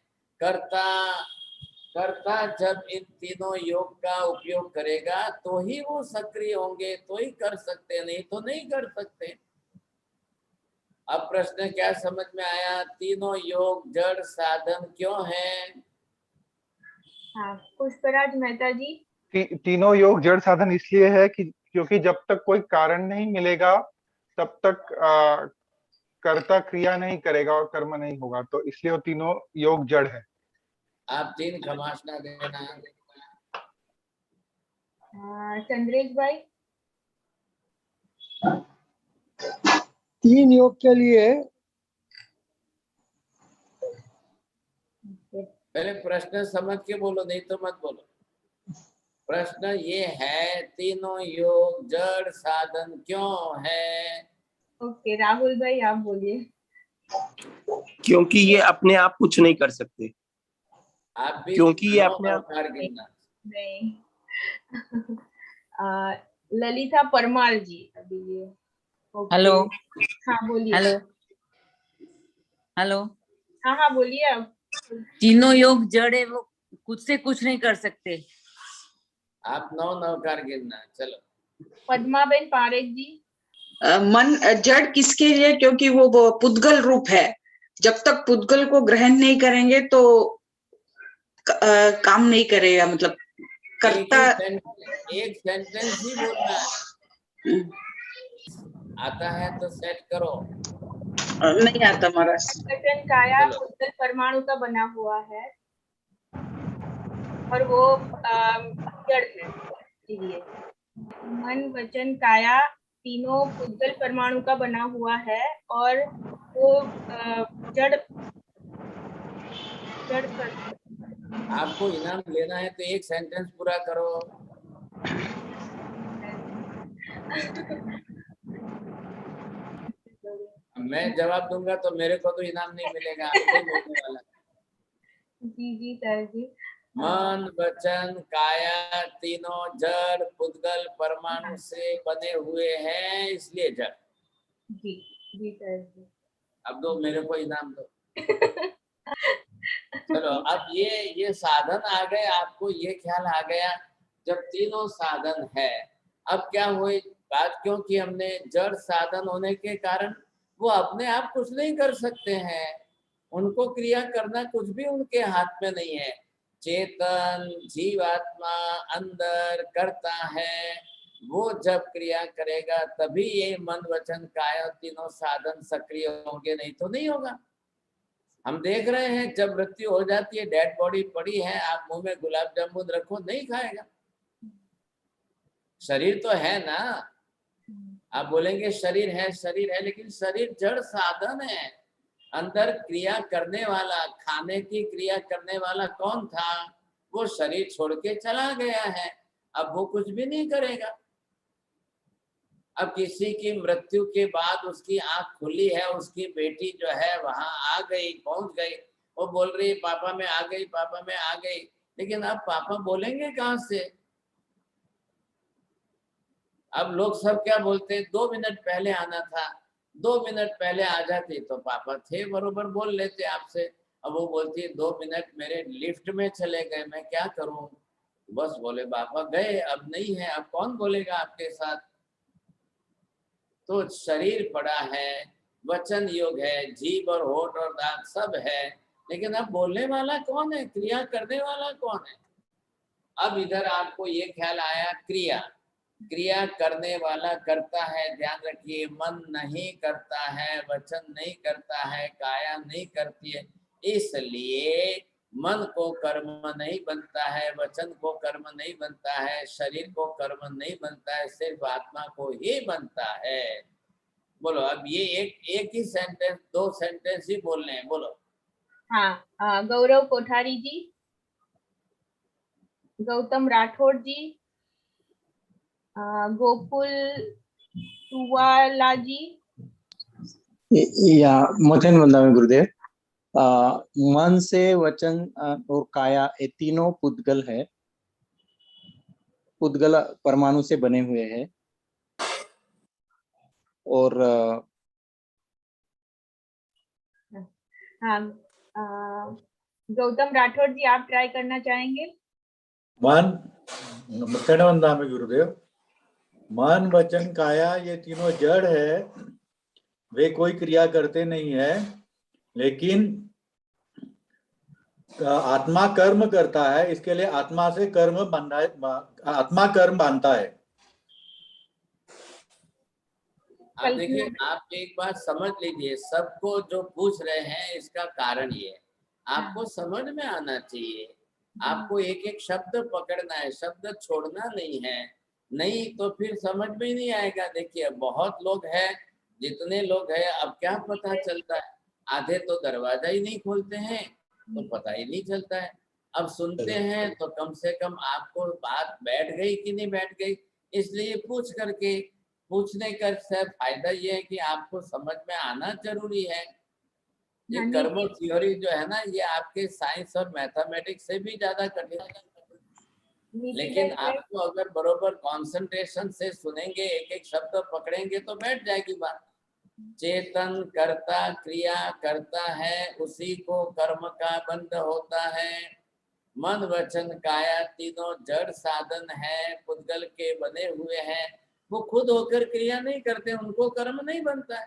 कर्ता जब इन तीनों योग का उपयोग करेगा तो ही वो सक्रिय होंगे, तो ही कर सकते, नहीं तो नहीं कर सकते। अब प्रश्न क्या समझ में आया? तीनों योग जड़ साधन क्यों है? हाँ, पुष्पराज मेहता जी। तीनों योग जड़ साधन इसलिए है कि क्योंकि जब तक कोई कारण नहीं मिलेगा तब तक कर्ता क्रिया नहीं करेगा और कर्म नहीं होगा, तो इसलिए वो तीनों योग जड़ है। आप 3 घमासना देना। चंद्रेश भाई। 3 योग के लिए पहले प्रश्न समझ के बोलो, नहीं तो मत बोलो। प्रश्न ये है, तीनों योग जड़ साधन क्यों है? ओके, राहुल भाई आप बोलिए। क्योंकि ये अपने आप कुछ नहीं कर सकते। आप भी क्योंकि ये अपने आप नहीं। ललिता परमार जी अभी ये। हेलो। हाँ बोलिए। हेलो। हाँ बोलिए आप। तीनों योग जड़ है, वो खुद से कुछ नहीं कर सकते। आप 9 नवकार गिनना। चलो। पद्माबेन पारेख जी। मन जड़ किसके लिए? क्योंकि वो पुद्गल रूप है, जब तक पुद्गल को ग्रहण नहीं करेंगे तो काम नहीं करेगा। मतलब कर्ता एक सेंटेंस ही बोलना है। आता है तो सेट करो। नहीं आता महाराज। वचन काया पुद्गल परमाणु का बना हुआ है और वो जड़ है, इसलिए मन वचन काया तीनों पुद्गल परमाणु का बना हुआ है और वो जड़ पर। आपको इनाम लेना है तो एक सेंटेंस पूरा करो। मैं जवाब दूंगा तो मेरे को तो इनाम नहीं मिलेगा, आपको ही मिलने वाला। जी सर जी। मन वचन काया तीनों जड़ पुद्गल परमाणु से बने हुए हैं, इसलिए जड़। जी सर जी। अब दो मेरे को इनाम दो। चलो अब ये साधन आ गए, आपको ये ख्याल आ गया जब तीनों साधन है। अब क्या हुई बात, क्योंकि हमने जड़ साधन होने के कारण वो अपने आप कुछ नहीं कर सकते हैं, उनको क्रिया करना कुछ भी उनके हाथ में नहीं है। चेतन जीवात्मा अंदर करता है, वो जब क्रिया करेगा तभी ये मन वचन काया तीनों साधन सक्रिय होंगे, नहीं तो नहीं होगा। हम देख रहे हैं जब मृत्यु हो जाती है, डेड बॉडी पड़ी है, आप मुंह में गुलाब जामुन रखो नहीं खाएगा। शरीर तो है ना, आप बोलेंगे शरीर है, लेकिन शरीर जड़ साधन है। अंदर क्रिया करने वाला, खाने की क्रिया करने वाला कौन था? वो शरीर छोड़ के चला गया है, अब वो कुछ भी नहीं करेगा। अब किसी की मृत्यु के बाद उसकी आंख खुली है, उसकी बेटी जो है वहां आ गई, पहुंच गई, वो बोल रही है पापा मैं आ गई, पापा मैं आ गई, लेकिन अब पापा बोलेंगे कहां से? अब लोग सब क्या बोलते हैं, 2 मिनट पहले आना था, 2 मिनट पहले आ जाते तो पापा थे बरोबर बोल लेते आपसे। अब वो बोलती है 2 मिनट मेरे लिफ्ट में चले गए, मैं क्या करूं? बस बोले पापा गए, अब नहीं है, अब कौन बोलेगा आपके साथ? तो शरीर पड़ा है, वचन योग है, जीभ और होठ और दांत सब है, लेकिन अब बोलने वाला कौन है? क्रिया करने वाला कौन है? अब इधर आपको ये ख्याल आया, क्रिया करने वाला करता है, ध्यान रखिए, मन नहीं करता है, वचन नहीं करता है, काया नहीं करती है, इसलिए मन को कर्म नहीं बनता है, वचन को कर्म नहीं बनता है, शरीर को कर्म नहीं बनता है, सिर्फ आत्मा को ही बनता है। बोलो अब ये एक ही सेंटेंस, 2 सेंटेंस ही बोलने हैं, बोलो। हाँ, गौरव कोठारी जी, गौतम राठौड़ जी, गोकुल टुवाला जी। या मथन वंदामी गुरुदेव। मन से वचन और काया ये तीनों पुद्गल है, पुद्गल परमाणु से बने हुए हैं। और हाँ, गौतम राठौड़ जी आप ट्राई करना चाहेंगे? मथन वंदामी गुरुदेव। मन वचन काया ये तीनों जड़ है, वे कोई क्रिया करते नहीं है, लेकिन आत्मा कर्म करता है, इसके लिए आत्मा से कर्म बंधा, आत्मा कर्म बांधता है। आप देखिए, आप एक बात समझ लीजिए, सबको जो पूछ रहे हैं इसका कारण ये है, आपको समझ में आना चाहिए, आपको एक एक शब्द पकड़ना है, शब्द छोड़ना नहीं है, नहीं तो फिर समझ में ही नहीं आएगा। देखिए बहुत लोग हैं, जितने लोग हैं, अब क्या पता चलता है, आधे तो दरवाजा ही नहीं खोलते हैं तो पता ही नहीं चलता है। अब सुनते हैं तो कम से कम आपको बात बैठ गई कि नहीं बैठ गई, इसलिए पूछ करके, पूछने का फायदा ये है कि आपको समझ में आना जरूरी है। ये कर्म थ्योरी जो है ना, ये आपके साइंस और मैथमेटिक्स से भी ज्यादा कठिन है, लेकिन आपको अगर बरोबर कंसंट्रेशन से सुनेंगे, एक एक शब्द पकड़ेंगे तो बैठ जाएगी बात। चेतन करता क्रिया करता है, उसी को कर्म का बंध होता है। मन वचन काया तीनों जड़ साधन है, पुद्गल के बने हुए हैं, वो खुद होकर क्रिया नहीं करते, उनको कर्म नहीं बनता है।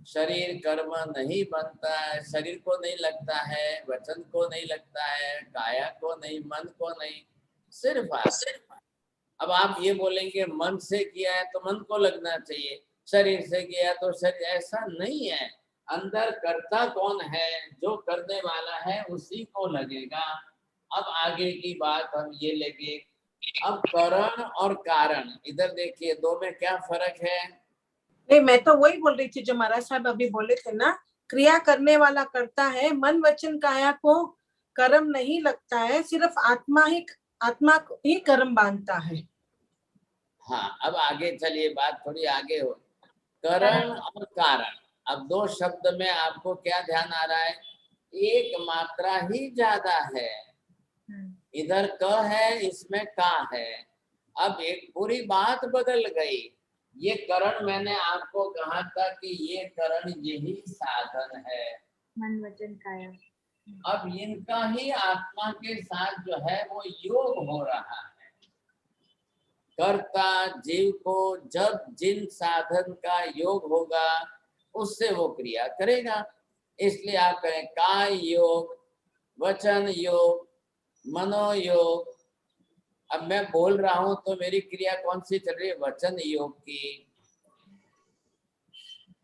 शरीर कर्म नहीं बनता है, शरीर को नहीं लगता है, वचन को नहीं लगता है, काया को नहीं, मन को नहीं, सिर्फ अब आप ये बोलेंगे मन से किया है तो मन को लगना चाहिए, शरीर से किया तो शरीर, ऐसा नहीं है। अंदर कर्ता कौन है, जो करने वाला है उसी को लगेगा। अब आगे की बात हम ये लेंगे। अब करण और कारण, इधर देखिए दो में क्या फर्क है? नहीं, मैं तो वही बोल रही थी जो महाराज साहब अभी बोले थे ना, क्रिया करने वाला करता है, मन वचन काया को कर्म नहीं लगता है, सिर्फ आत्मा ही कर्म बांधता है। हाँ, अब आगे चलिए, बात थोड़ी आगे हो। करण और कारण, अब दो शब्द में आपको क्या ध्यान आ रहा है? एक मात्रा ही ज्यादा है, इधर क है, इसमें का है। अब एक पूरी बात बदल गई। ये करण मैंने आपको कहा था कि ये करण यही साधन है, मन वचन काया। अब इनका ही आत्मा के साथ जो है वो योग हो रहा है। कर्ता जीव को जब जिन साधन का योग होगा उससे वो क्रिया करेगा। इसलिए आप कहें काय योग, वचन योग, मनोयोग। अब मैं बोल रहा हूं तो मेरी क्रिया कौन सी चल रही है? वचन योग की,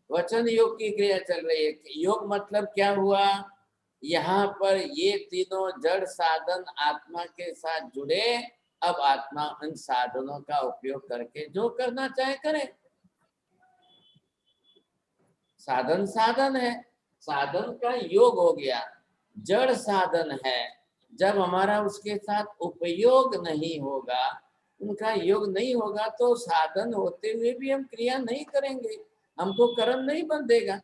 वचन योग की क्रिया चल रही है। योग मतलब क्या हुआ? यहाँ पर ये तीनों जड़ साधन आत्मा के साथ जुड़े। अब आत्मा उन साधनों का उपयोग करके जो करना चाहे करे। साधन साधन है, साधन का योग हो गया। जड़ साधन है, जब हमारा उसके साथ उपयोग नहीं होगा, उनका योग नहीं होगा, तो साधन होते हुए भी हम क्रिया नहीं करेंगे, हमको कर्म नहीं बंधेगा।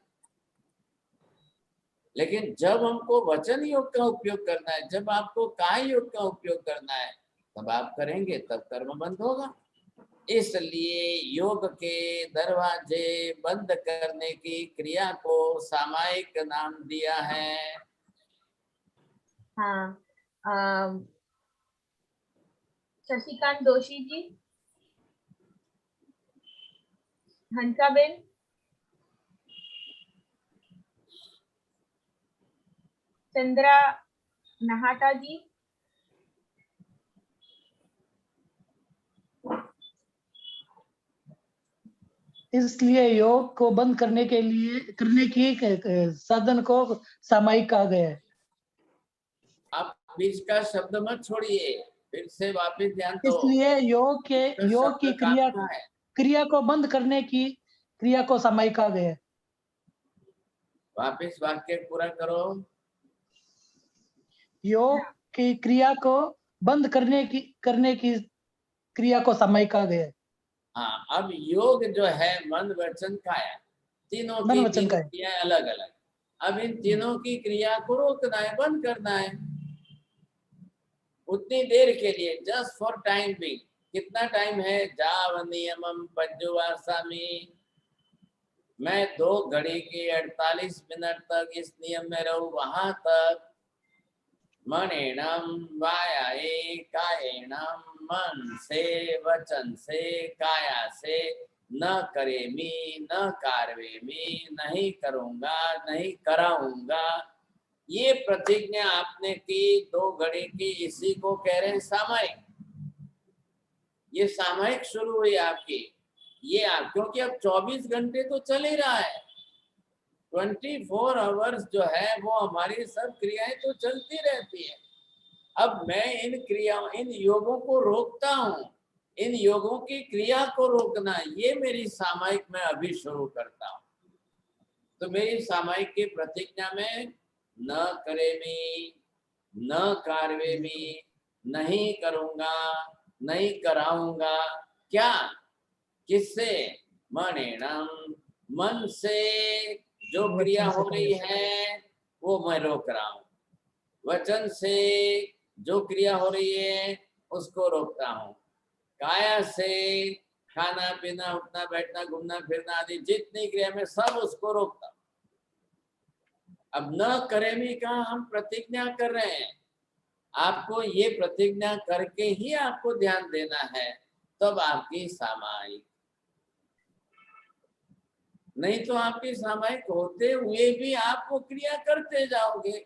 लेकिन जब हमको वचन योग का उपयोग करना है, जब आपको काय योग का उपयोग करना है, तब आप करेंगे, तब कर्म बंद होगा। इसलिए योग के दरवाजे बंद करने की क्रिया को सामायिक नाम दिया है। हाँ, शशिकांत दोषी जी, हंसाबेन, चंद्रा नहाटा जी, इसलिए योग को बंद करने की साधन को सामायिक कहा गया है। आप बीच का शब्द मत छोड़िए, फिर से वापस ध्यान दो। इसलिए योग की क्रिया को बंद करने की क्रिया को सामायिक कहा गया है। वापस वाक्य पूरा करो। योग की क्रिया को बंद करने की क्रिया को सामायिक कहा गया है। हाँ, अब योग जो है मन वचन काया, तीनों की क्रिया अलग अलग। अब इन तीनों की क्रिया को रोकना है, बंद करना है उतनी देर के लिए, जस्ट फॉर टाइम बिंग। कितना टाइम है? जाव नियमम पज्जुवासामी, मैं 2 घड़ी के 48 मिनट तक इस नियम में रहूं, वहां तक मनेनम वायाए कायेनम, मन से वचन से काया से, न करेमी न कारवेमी, नहीं करूंगा नहीं कराऊंगा। ये प्रतिज्ञा आपने की 2 घड़ी की, इसी को कह रहे हैं सामायिक। ये सामायिक शुरू हुई आपकी, ये आप, क्योंकि अब 24 घंटे तो चल ही रहा है, 24 आवर्स जो है वो हमारी सब क्रियाएं तो चलती रहती है। अब मैं इन योगों को रोकता हूँ, इन योगों की क्रिया को रोकना, ये मेरी सामायिक में अभी शुरू करता हूँ। तो मेरी सामायिक की प्रतिज्ञा में न करेमी न कारवेमी, नहीं करूंगा नहीं कराऊंगा। क्या? किससे? मनेनम, मन से जो क्रिया हो रही है वो मैं रोक रहा हूँ। वचन से जो क्रिया हो रही है उसको रोकता हूँ। काया से खाना पीना उठना बैठना घूमना फिरना आदि जितनी क्रिया में सब उसको रोकता हूँ। अब न करेमी का हम प्रतिज्ञा कर रहे हैं, आपको ये प्रतिज्ञा करके ही आपको ध्यान देना है, तब आपकी सामायिक। नहीं तो आपकी सामायिक होते हुए भी आप वो क्रिया करते जाओगे,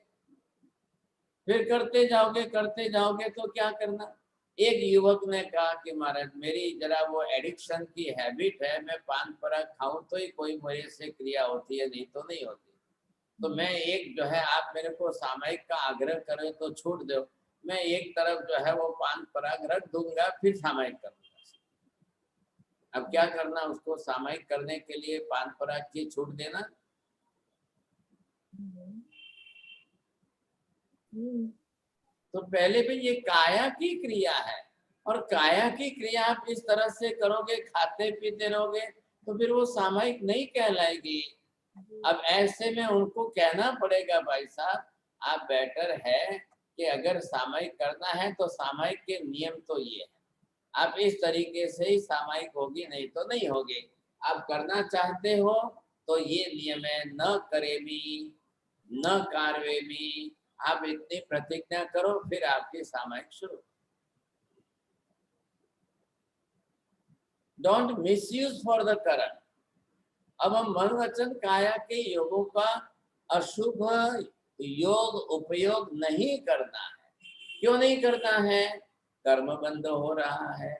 फिर करते जाओगे तो क्या करना? एक युवक ने कहा कि महाराज मेरी जरा वो एडिक्शन की हैबिट है, मैं पान पराग खाऊं तो ही कोई मेरे से क्रिया होती है, नहीं तो नहीं होती। तो मैं एक जो है, आप मेरे को सामायिक का आग्रह करें तो छूट दो, मैं एक तरफ जो है वो पान पराग रख दूंगा, फिर सामायिक करूंगा। अब क्या करना, उसको सामायिक करने के लिए पान पराग की छूट देना। तो पहले भी ये काया की क्रिया है, और काया की क्रिया आप इस तरह से करोगे, खाते पीते रहोगे, तो फिर वो सामायिक नहीं कहलाएगी। अब ऐसे में उनको कहना पड़ेगा भाई साहब, आप बेटर है कि अगर सामायिक करना है तो सामायिक के नियम तो ये है, आप इस तरीके से ही सामायिक होगी, नहीं तो नहीं होगी। आप करना चाहते हो तो ये नियम है, न करे भी न कार्य भी, आप इतनी प्रतिज्ञा करो, फिर आपकी सामायिक शुरू। Don't misuse for the current. अब हम मन वचन काया के योगों का अशुभ योग उपयोग नहीं करना है। क्यों नहीं करना है? कर्म बंध हो रहा है,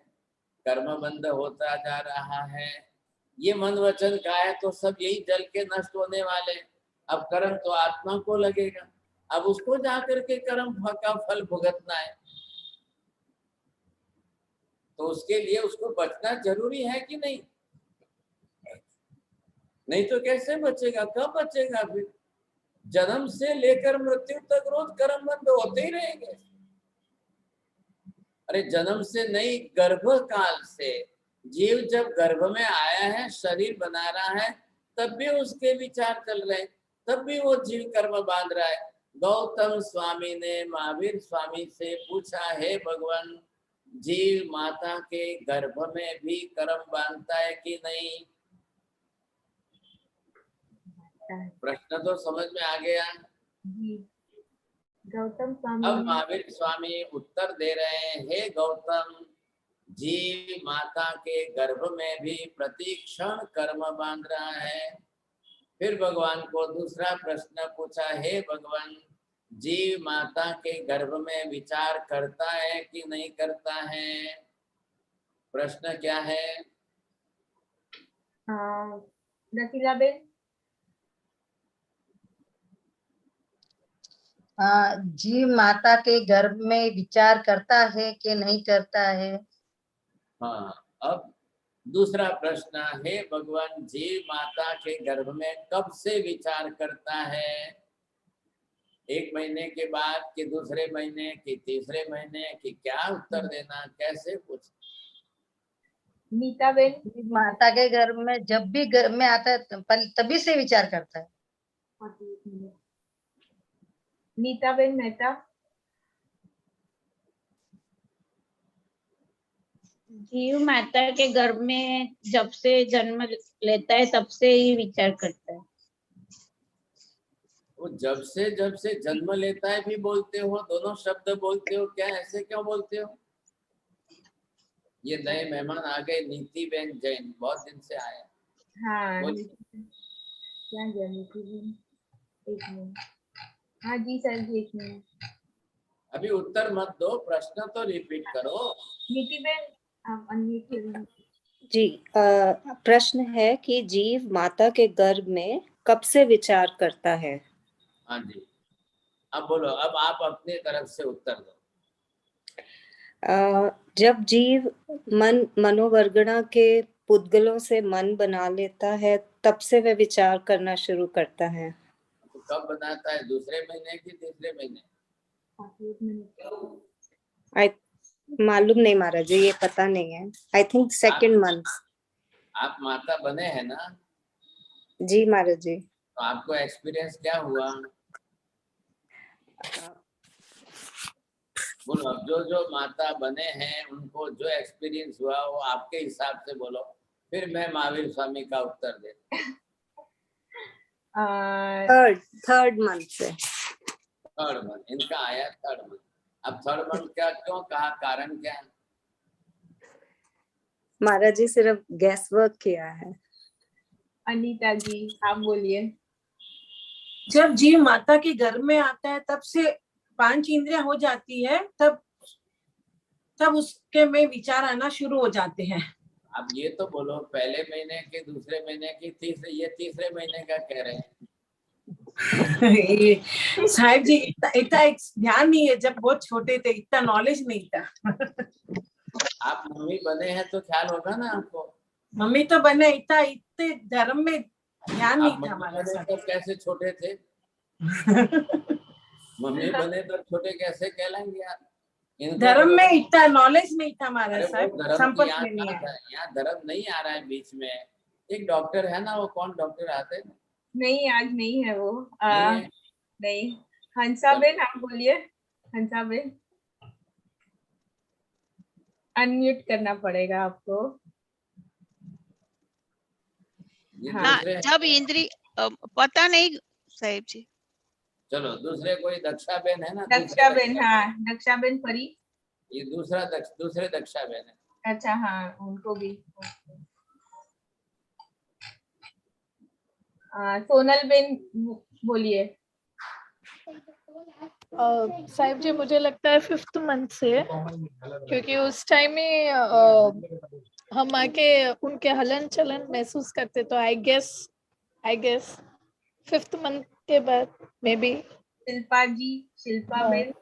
कर्म बंध होता जा रहा है। ये मन वचन काया तो सब यही जल के नष्ट होने वाले। अब कर्म तो आत्मा को लगेगा, अब उसको जाकर के कर्म का फल भुगतना है, तो उसके लिए उसको बचना जरूरी है कि नहीं? नहीं तो कैसे बचेगा, कब बचेगा? फिर जन्म से लेकर मृत्यु तक रोज कर्म बंद होते ही रहेंगे। अरे जन्म से नहीं, गर्भ काल से, जीव जब गर्भ में आया है, शरीर बना रहा है, तब भी उसके विचार चल रहे हैं, तब भी वो जीव कर्म बांध रहा है। गौतम स्वामी ने महावीर स्वामी से पूछा, हे भगवान, जीव माता के गर्भ में भी कर्म बांधता है कि नहीं? प्रश्न तो समझ में आ गया। गौतम स्वामी अब महावीर स्वामी उत्तर दे रहे हैं, हे गौतम, जीव माता के गर्भ में भी प्रतिक्षण कर्म बांध रहा है। फिर भगवान को दूसरा प्रश्न पूछा, हे भगवान, जीव माता के गर्भ में विचार करता है कि नहीं करता है? प्रश्न क्या है? नसीला बेन। जीव माता के गर्भ में विचार करता है कि नहीं करता है? हाँ, अब दूसरा प्रश्न, हे भगवान, जीव माता के गर्भ में कब से विचार करता है? 1 महीने के बाद कि दूसरे महीने कि तीसरे महीने कि क्या उत्तर देना, कैसे पूछ? नीता बेन। माता के गर्भ में जब भी गर्भ में आता है तभी से विचार करता है। नीता बेन मेहता। जीव माता के गर्भ में जब से जन्म लेता है तब से ही विचार करता है। वो जब से जन्म लेता है भी बोलते हो, दोनों शब्द बोलते हो क्या? ऐसे क्यों बोलते हो? ये नए मेहमान आ गए, नीति बेन जैन, बहुत दिन से आए। हाँ, क्या नीति बेन, 1 मिनट। हाँ जी सर जी, 1 मिनट। अभी उत्तर मत दो, प्रश्न तो रिपीट करो। नीति बेन आप अनम्यूट जी, प्रश्न है कि जीव माता के गर्भ में कब से विचार करता है? हाँ जी, अब बोलो, अब आप अपनी तरफ से उत्तर दो। जब जीव मनोवर्गणा के पुद्गलों से मन बना लेता है, तब से वह विचार करना शुरू करता है। तो कब बनाता है, दूसरे महीने कि तीसरे महीने? मालूम नहीं महाराज जी, ये पता नहीं है। I think 2nd month. आप माता बने हैं ना? जी महाराज जी। तो आपको एक्सपीरियंस क्या हुआ? बोलो, अब जो माता बने हैं उनको जो एक्सपीरियंस हुआ वो आपके हिसाब से बोलो, फिर मैं महावीर स्वामी का उत्तर दे। थर्ड मंथ से। 3rd मंथ इनका आया, 3rd मंथ। अब 3rd मंथ क्या क्यों कहा, कारण क्या? महाराज जी सिर्फ गैस वर्क किया है। अनीता जी आप बोलिए। जब जीव माता के गर्भ में आता है तब से 5 इंद्रियां हो जाती है, तब तब उसके में विचार आना शुरू हो जाते हैं। अब ये तो बोलो पहले महीने के, दूसरे महीने की, तीसरे महीने का कह रहे हैं। साहिब जी इतना एक ध्यान नहीं है, जब बहुत छोटे थे इतना नॉलेज नहीं था। आप मम्मी बने हैं तो ख्याल होगा ना आपको। मम्मी तो बने, इतने धर्म में ध्यान नहीं था हमारा। तो कैसे छोटे थे? मम्मी बने तो छोटे कैसे कहलाएंगे आप? धर्म में इतना नॉलेज नहीं था हमारा साहब, संपर्क में नहीं है। यहाँ धर्म नहीं आ रहा है बीच में। एक डॉक्टर है ना, वो कौन डॉक्टर आते हैं? नहीं, आज नहीं है वो। नहीं, हंसाबेन आप बोलिए। हंसाबेन अनम्यूट करना पड़ेगा आपको। हाँ, जब इंद्री पता नहीं साहिब जी। चलो दूसरे कोई दक्षाबेन है ना? दक्षाबेन, हाँ दक्षाबेन परी। ये दूसरे दक्षाबेन है। अच्छा हाँ, उनको भी। सोनल बेन बोलिए। साहिब जी मुझे लगता है 5th मंथ से, क्योंकि उस टाइम में हम आके उनके हलन चलन महसूस करते, तो आई गेस 5th मंथ के बाद मे बी। शिल्पा जी, शिल्पा बेन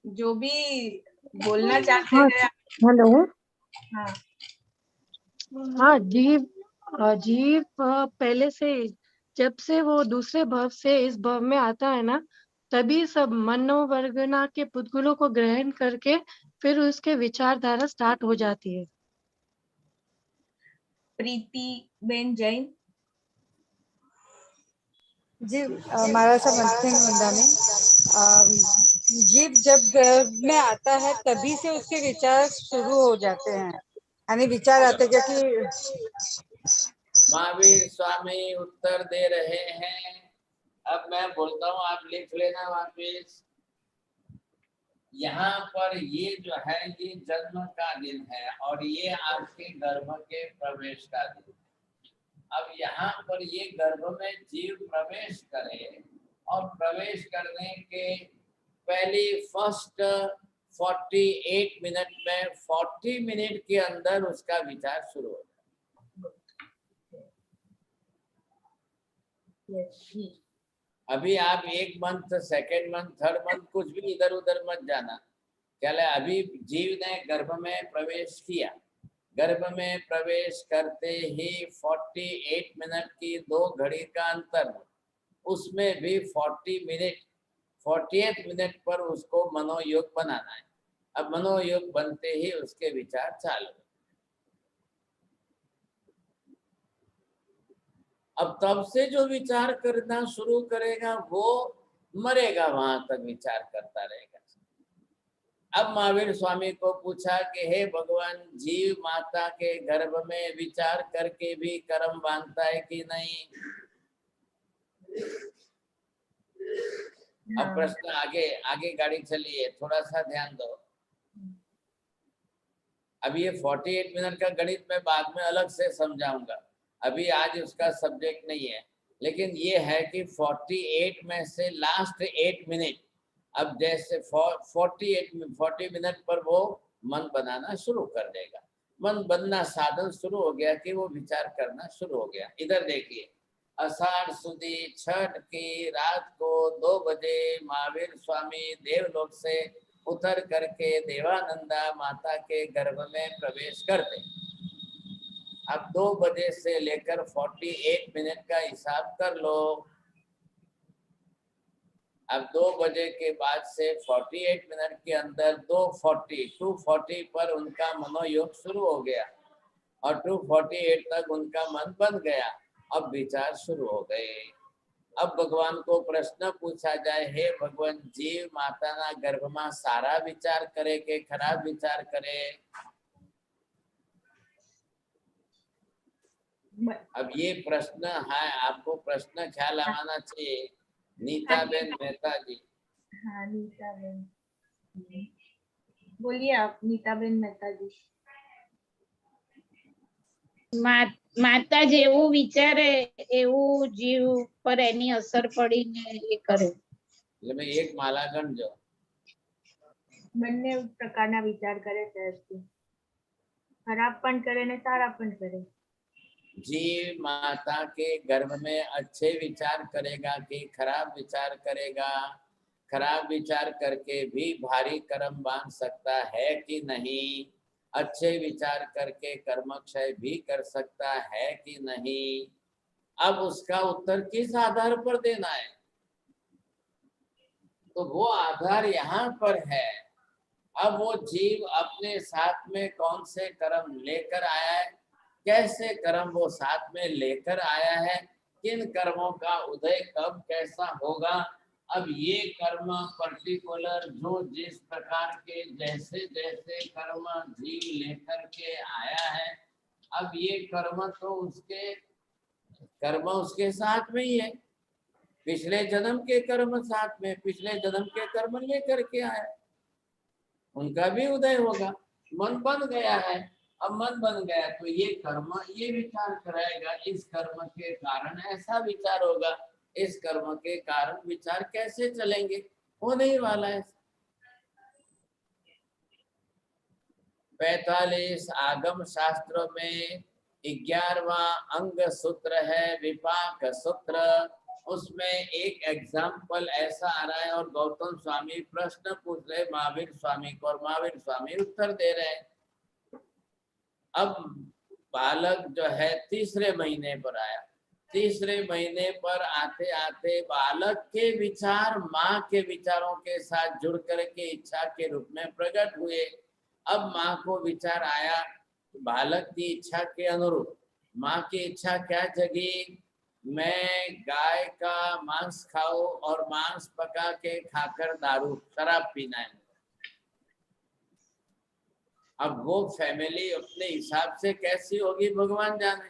जो भी बोलना चाहते हैं। हेलो। हाँ हाँ, जीव पहले से, जब से वो दूसरे भव से इस भव में आता है ना, तभी सब मनोवर्गना के पुद्गलों को ग्रहण करके फिर उसके विचारधारा स्टार्ट हो जाती है। प्रीति बेन जैन जी, हमारा सब अंतिम वंदा में जीव जब गर्भ में आता है तभी से उसके विचार शुरू हो जाते हैं, यानी विचार आते, क्योंकि महावीर स्वामी उत्तर दे रहे हैं। अब मैं बोलता हूँ, आप लिख लेना वापिस। यहाँ पर ये जो है ये जन्म का दिन है और ये आपके गर्भ के प्रवेश का दिन है। अब यहाँ पर ये गर्भ में जीव प्रवेश करे और प्रवेश करने के पहली फर्स्ट 48 मिनट में 40 मिनट के अंदर उसका विचार शुरू हो जाए। अभी आप 1 month, 2nd month, 3rd month कुछ भी इधर उधर मत जाना। क्या है, अभी जीव ने गर्भ में प्रवेश किया। गर्भ में प्रवेश करते ही 48 मिनट की 2 घड़ी का अंतर, उसमें भी 48 मिनट पर उसको मनोयोग बनाना है। अब मनोयोग बनते ही उसके विचार चालू। अब तब से जो विचार करना शुरू करेगा वो मरेगा, वहां तक विचार करता रहेगा। अब महावीर स्वामी को पूछा कि हे भगवान, जीव माता के गर्भ में विचार करके भी कर्म बांधता है कि नहीं? अब प्रश्न आगे गाड़ी चलिए, थोड़ा सा ध्यान दो। अब ये 48 मिनट का गणित मैं बाद में अलग से समझाऊंगा, अभी आज उसका सब्जेक्ट नहीं है। लेकिन ये है कि 48 में से लास्ट 8 मिनट, अब जैसे 40 मिनट पर वो मन बनाना शुरू कर देगा। मन बनना साधन शुरू हो गया कि वो विचार करना शुरू हो गया। इधर देखिए, आषाढ़ सुदी छठ की रात को 2 बजे महावीर स्वामी देवलोक से उतर करके देवानंदा माता के गर्भ में प्रवेश करते। अब 2 बजे से लेकर 48 मिनट का हिसाब कर लो। अब 2 बजे के बाद से 48 मिनट के अंदर 240 पर उनका मनोयोग शुरू हो गया और 248 तक उनका मन बन गया। अब विचार शुरू हो गए। अब भगवान को प्रश्न पूछा जाए, हे भगवान, जीव माता ना गर्भ में सारा विचार करे के खराब विचार करे? अब ये प्रश्न है, आपको प्रश्न ख्याल आना चाहिए। नीताबेन मेहता जी। हाँ, नीताबेन बोलिए आप। नीताबेन मेहता जी। માતા જેવું વિચારે એવું જીવ પર એની અસર પડીને એ કરે. એટલે એક માલા ગણજો. બંને પ્રકારના વિચાર કરે છે, ખરાબ પણ કરે ને સારા પણ કરે. जीव माता के गर्भ में अच्छे विचार करेगा कि खराब विचार करेगा, खराब विचार करके भी भारी कर्म बांध सकता है कि नहीं, अच्छे विचार करके कर्मक्षय भी कर सकता है कि नहीं, अब उसका उत्तर किस आधार पर देना है? तो वो आधार यहाँ पर है। अब वो जीव अपने साथ में कौन से कर्म लेकर आया है, कैसे कर्म वो साथ में लेकर आया है, किन कर्मों का उदय कब कैसा होगा, अब ये कर्म पर्टिकुलर जो जिस प्रकार के जैसे जैसे कर्म जीव लेकर के आया है, अब ये कर्म तो उसके साथ में ही है। पिछले जन्म के कर्म साथ में, पिछले जन्म के कर्म लेकर के आया, उनका भी उदय होगा। मन बन गया है, अब मन बन गया तो ये कर्म ये विचार कराएगा, इस कर्म के कारण ऐसा विचार होगा, इस कर्म के कारण विचार कैसे चलेंगे, होने ही वाला है। 45 आगम शास्त्र में 11वां अंग सूत्र है विपाक सूत्र, उसमें एक एग्जाम्पल ऐसा आ रहा है और गौतम स्वामी प्रश्न पूछ रहे महावीर स्वामी को और महावीर स्वामी उत्तर दे रहे हैं। अब बालक जो है तीसरे महीने पर आया, तीसरे महीने पर आते आते बालक के विचार माँ के विचारों के साथ जुड़ करके इच्छा के रूप में प्रकट हुए। अब माँ को विचार आया, बालक की इच्छा के अनुरूप माँ की इच्छा क्या जगी, मैं गाय का मांस खाऊं और मांस पका के खाकर दारू शराब पीना है। अब वो फैमिली अपने हिसाब से कैसी होगी भगवान जाने,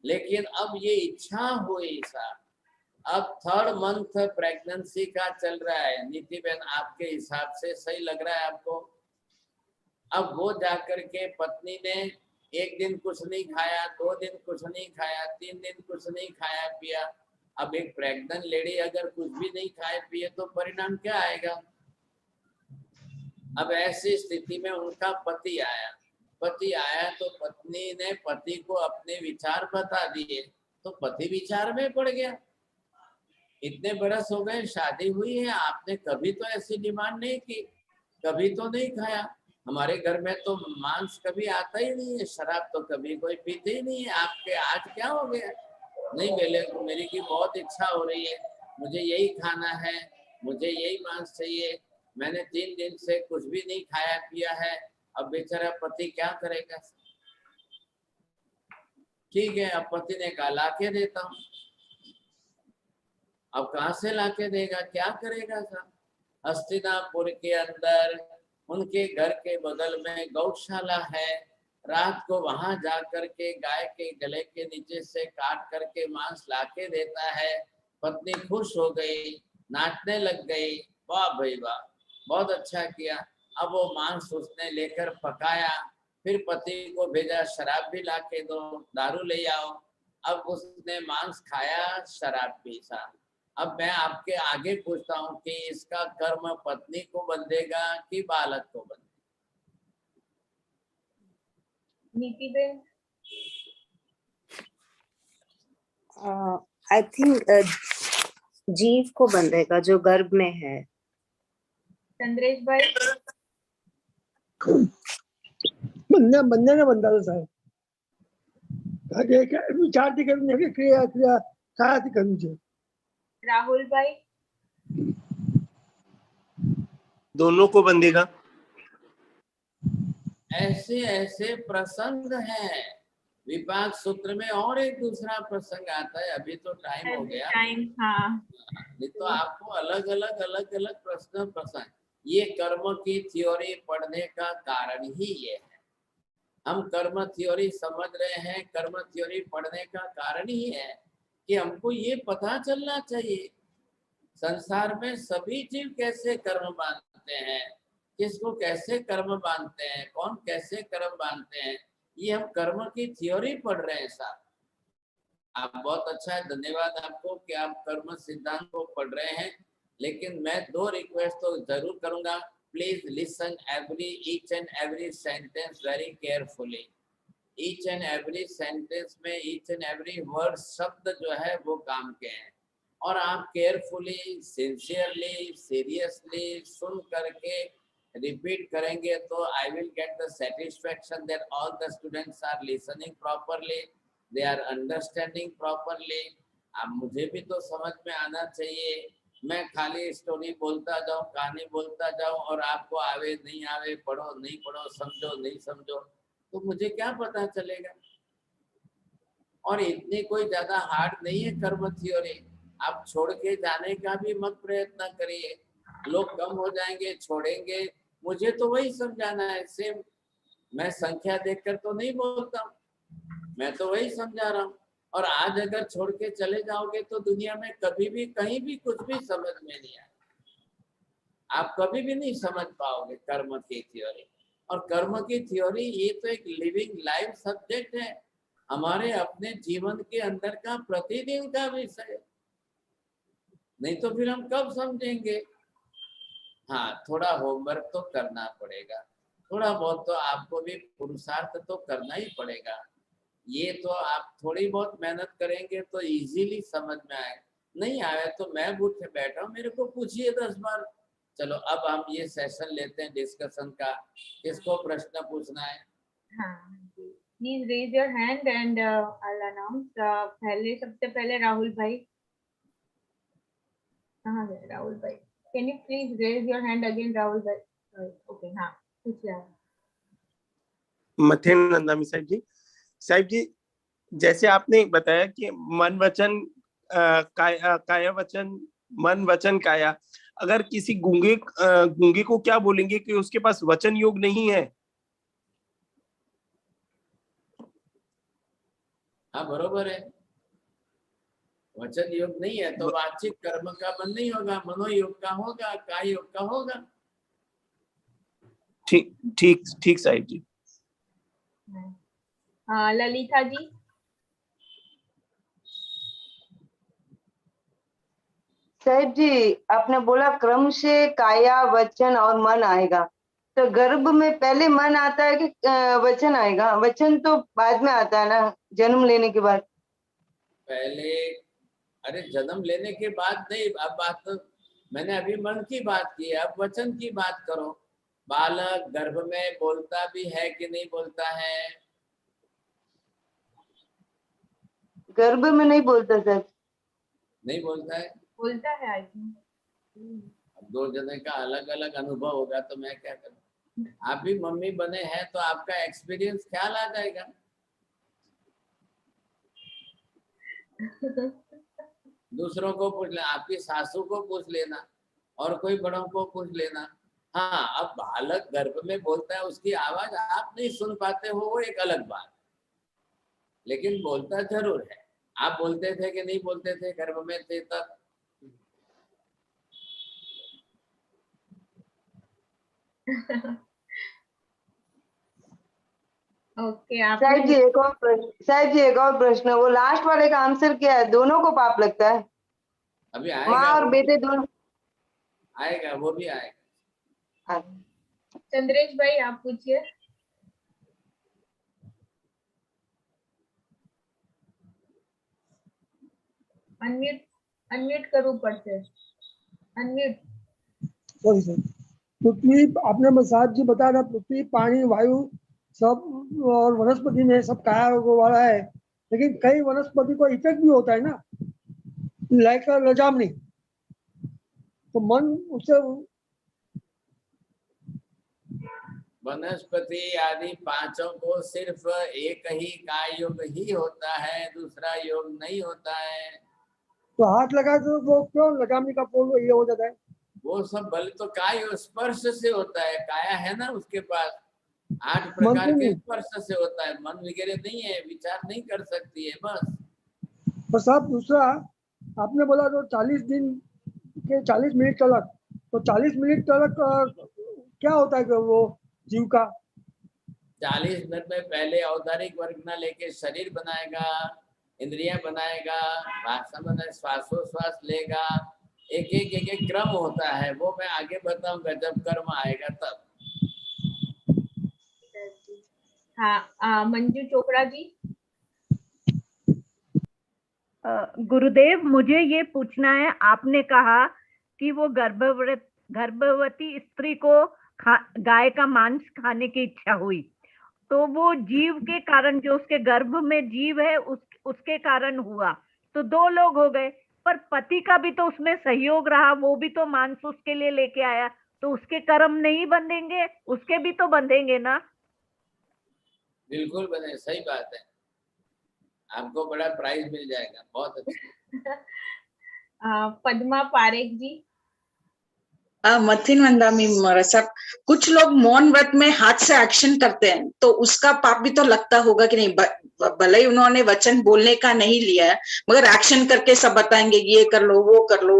लेकिन अब ये इच्छा हुई सा। अब 3rd मंथ प्रेगनेंसी का चल रहा है, नीति बहन आपके हिसाब से सही लग रहा है आपको? अब वो जाकर के पत्नी ने एक दिन कुछ नहीं खाया, 2 दिन कुछ नहीं खाया, 3 दिन कुछ नहीं खाया पिया। अब एक प्रेग्नेंट लेडी अगर कुछ भी नहीं खाए पिए तो परिणाम क्या आएगा? अब ऐसी स्थिति में उनका पति आया तो पत्नी ने पति को अपने विचार बता दिए, तो पति विचार में पड़ गया। इतने बरस हो गए शादी हुई है, आपने कभी तो ऐसी डिमांड नहीं की, कभी तो नहीं खाया, हमारे घर में तो मांस कभी आता ही नहीं है, शराब तो कभी कोई पीते ही नहीं है, आपके आज क्या हो गया? नहीं बोले मेरी की बहुत इच्छा हो रही है, मुझे यही खाना है, मुझे यही मांस चाहिए, मैंने 3 दिन से कुछ भी नहीं खाया पिया है। अब बेचारा पति क्या करेगा? ठीक है, अब पति ने कहा लाके देता हूँ। अब कहाँ से लाके देगा, क्या करेगा साहब? हस्तिनापुर के अंदर उनके घर के बगल में गौशाला है, रात को वहां जा करके गाय के गले के नीचे से काट करके मांस लाके देता है। पत्नी खुश हो गई, नाचने लग गई, वाह भाई वाह, बहुत अच्छा किया। अब वो मांस उसने लेकर पकाया, फिर पति को भेजा शराब भी लाके दो, दारू ले आओ। अब उसने मांस खाया, शराब पीसा। अब मैं आपके आगे पूछता हूँ कि इसका कर्म पत्नी को बंधेगा कि बालक को बंधेगा? नीति बेन? आई थिंक जीव को बंधेगा जो गर्भ में है। चंद्रेश भाई? बंधे ना बंधा तो साहब विचार थी करनी है, क्रिया क्या थी करनी चाहिए। राहुल भाई? दोनों को बंधेगा। ऐसे ऐसे प्रसंग हैं विपाक सूत्र में, और एक दूसरा प्रसंग आता है, अभी तो टाइम हो गया, नहीं तो आपको अलग अलग प्रसंग। ये कर्म की थ्योरी पढ़ने का कारण ही ये है, हम कर्म थ्योरी समझ रहे हैं, कर्म थ्योरी पढ़ने का कारण ही है कि हमको ये पता चलना चाहिए संसार में सभी जीव कैसे कर्म बांधते हैं, किसको कैसे कर्म बांधते हैं, कौन कैसे कर्म बांधते हैं, ये हम कर्म की थ्योरी पढ़ रहे हैं साहब। आप बहुत अच्छा है, धन्यवाद आपको कि आप कर्म सिद्धांत को पढ़ रहे हैं लेकिन मैं 2 रिक्वेस्ट तो जरूर करूंगा, please listen each and every sentence very carefully. Each and every sentence में ईच एंड एवरी वर्ड, शब्द जो है वो काम के हैं, और आप केयरफुली, सिंसियरली, सीरियसली सुन करके रिपीट करेंगे तो I will get the satisfaction that all the students are listening properly, they are understanding properly. अब मुझे भी तो समझ में आना चाहिए, मैं खाली स्टोरी बोलता जाऊं, कहानी बोलता जाऊं और आपको आवे नहीं आवे, पढ़ो नहीं पढ़ो, समझो नहीं समझो, तो मुझे क्या पता चलेगा। और इतनी कोई ज्यादा हार्ड नहीं है कर्म थ्योरी, आप छोड़ के जाने का भी मत प्रयत्न करिए, लोग कम हो जाएंगे, छोड़ेंगे, मुझे तो वही समझाना है। सेम, मैं संख्या देखकर तो नहीं बोलता हूँ, मैं तो वही समझा रहा हूँ। और आज अगर छोड़ के चले जाओगे तो दुनिया में कभी भी कहीं भी कुछ भी समझ में नहीं आए, आप कभी भी नहीं समझ पाओगे कर्म की थ्योरी। और कर्म की थ्योरी ये तो एक लिविंग लाइव सब्जेक्ट है, हमारे अपने जीवन के अंदर का प्रतिदिन का विषय, नहीं तो फिर हम कब समझेंगे। हाँ, थोड़ा होमवर्क तो करना पड़ेगा, थोड़ा बहुत तो आपको भी पुरुषार्थ तो करना ही पड़ेगा। ये तो आप थोड़ी बहुत मेहनत करेंगे तो इजीली समझ में आए, नहीं आए तो मैं उठ बैठा हूँ, मेरे को पूछिए 10 बार। चलो अब हम ये सेशन लेते हैं डिस्कशन का, किसको प्रश्न पूछना है? हाँ, please raise your hand and I will announce. पहले, सबसे पहले राहुल भाई, कहाँ गए राहुल भाई? Can you please raise your hand again Rahul भाई? ओके, हाँ पूछिए। मथेन नंदामी साहिब जी, जैसे आपने बताया कि मन वचन काया वचन, मन वचन काया, अगर किसी गूंगे को क्या बोलेंगे कि उसके पास वचन योग नहीं है? हाँ बरोबर है, वचन योग नहीं है तो वाचिक कर्म का मन नहीं होगा, मनोयोग का होगा, काय योग का होगा। ठीक ठीक ठीक साहिब जी। ललिता जी। साहिब जी, आपने बोला क्रम से काया, वचन और मन आएगा, तो गर्भ में पहले मन आता है कि वचन आएगा? वचन तो बाद में आता है ना, जन्म लेने के बाद। पहले, अरे जन्म लेने के बाद नहीं, अब बात तो मैंने अभी मन की बात की है, अब वचन की बात करो। बालक गर्भ में बोलता भी है कि नहीं बोलता है? गर्भ में नहीं बोलता सर। नहीं बोलता है? बोलता है आई अब 2 जने का अलग अलग अनुभव होगा तो मैं क्या करूं। आप भी मम्मी बने हैं तो आपका एक्सपीरियंस ख्याल आ जाएगा। दूसरों को पूछ लेना, आपकी सासू को पूछ लेना और कोई बड़ों को पूछ लेना। हाँ, अब बालक गर्भ में बोलता है, उसकी आवाज आप नहीं सुन पाते हो वो एक अलग बात, लेकिन बोलता जरूर है। आप बोलते थे कि नहीं बोलते थे गर्भ में थे तब? ओके, साहिब जी एक और प्रश्न, साहिब जी एक और प्रश्न, वो लास्ट वाले का आंसर क्या है? दोनों को पाप लगता है? अभी आएगा, माँ और बेटे दोनों आएगा, वो भी आएगा। चंद्रेश भाई आप पूछिए। अनम्यूट, अनम्यूट करो ऊपर से, अनम्यूट। सॉरी सर, पृथ्वी, आपने साहब जी बताया था पृथ्वी, पानी, वायु सब और वनस्पति में सब काया वाला है, लेकिन कई वनस्पति को इफेक्ट भी होता है ना, लाइक लजामनी, तो मन उससे वनस्पति आदि पांचों को सिर्फ एक ही काय योग ही होता है, दूसरा योग नहीं होता है। तो हाथ लगा तो वो क्यों लगामी का पोल ये हो जाता है? वो सब बल तो काय स्पर्श से होता है, काया है ना उसके पास 8 प्रकार के स्पर्श से होता है, मन वगैरह नहीं है, विचार नहीं कर सकती है बस। तो साहब दूसरा आपने बोला तो 40 दिन के 40 मिनट तलक, तो 40 मिनट तलक क्या होता है कि वो जीव का 40 मिनट में पहले औदारिक वर्ग न लेके शरीर बनाएगा, इंद्रियां बनाएगा, भाषा बनाए, श्वासोश्वास लेगा, एक क्रम होता है, वो मैं आगे बताऊंगा जब कर्म आएगा तब। हाँ, मंजू चोपड़ा जी। गुरुदेव, मुझे ये पूछना है, आपने कहा कि वो गर्भवती स्त्री को गाय का मांस खाने की इच्छा हुई, तो वो जीव के कारण, जो उसके गर्भ में जीव है उसके कारण हुआ, तो दो लोग हो गए। पर पति का भी तो उसमें सहयोग रहा, वो भी तो मांस उसके लिए लेके आया, तो उसके कर्म नहीं बंधेंगे? उसके भी तो बंधेंगे ना? बिल्कुल बने, सही बात है, आपको बड़ा प्राइज मिल जाएगा, बहुत अच्छा। पद्मा पारेख जी। मथिन वंदामी साहब, कुछ लोग मौन व्रत में हाथ से एक्शन करते हैं, तो उसका पाप भी तो लगता होगा कि नहीं? भले ही उन्होंने वचन बोलने का नहीं लिया है, मगर एक्शन करके सब बताएंगे ये कर लो वो कर लो।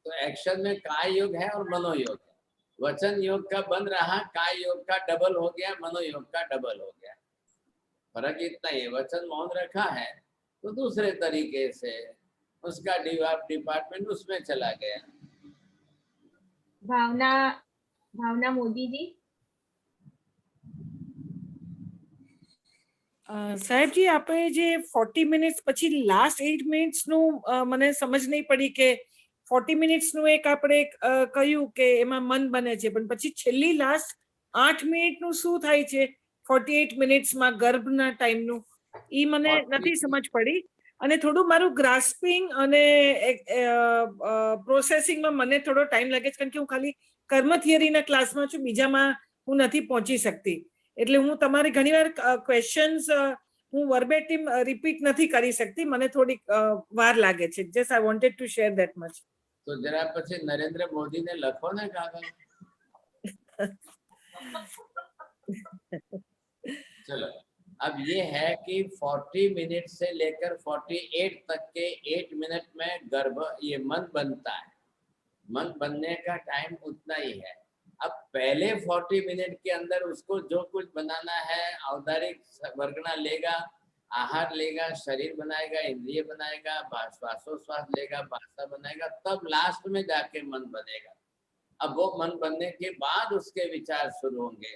तो एक्शन में काय योग है और मनोयोग है। वचन योग का बन रहा, काय योग का डबल हो गया, मनोयोग का डबल हो गया। फर्क इतना ही है, वचन मौन रखा है तो दूसरे तरीके से उसका डिपार्टमेंट उसमें चला गया। भावना मोदी जी। સાહેબ જી, આપણે જે 40 મિનિટ્સ પછી લાસ્ટ 8 મિનિટ્સ નું મને સમજ નહીં પડી કે 40 મિનિટ્સ નું એક આપણે કહ્યું કે એમાં મન બને છે, પણ પછી છેલ્લી લાસ્ટ 8 મિનિટ નું શું થાય છે 48 મિનિટ્સ માં ગર્ભના ટાઈમ નું, ઈ મને નથી સમજ પડી. અને થોડું મારું ગ્રાસ્પિંગ અને પ્રોસેસિંગ માં મને થોડો ટાઈમ લાગે છે, કારણ કે હું ખાલી કર્મ થિયરીના ક્લાસમાં છું, બીજામાં હું નથી પહોંચી શકતી. એટલે હું તમારી ઘણીવાર ક્વેશ્ચન્સ હું વર્બેટિમ રિપીટ નથી કરી શકતી, મને થોડી વાર લાગે છે. Just I wanted to share that much. તો જરા પછી નરેન્દ્ર મોદીને લખો ને કાગળ. चलो, अब ये है कि 40 मिनट से लेकर 48 तक के 8 मिनट में गर्भ ये मन बनता है। मन बनने का टाइम उतना ही है। अब पहले 40 मिनट के अंदर उसको जो कुछ बनाना है, औदारिक वर्गना लेगा, आहार लेगा, शरीर बनाएगा, इंद्रिय बनाएगा, श्वासोश्वास लेगा, भाषा बनाएगा, तब लास्ट में जाके मन बनेगा। अब वो मन बनने के बाद उसके विचार शुरू होंगे।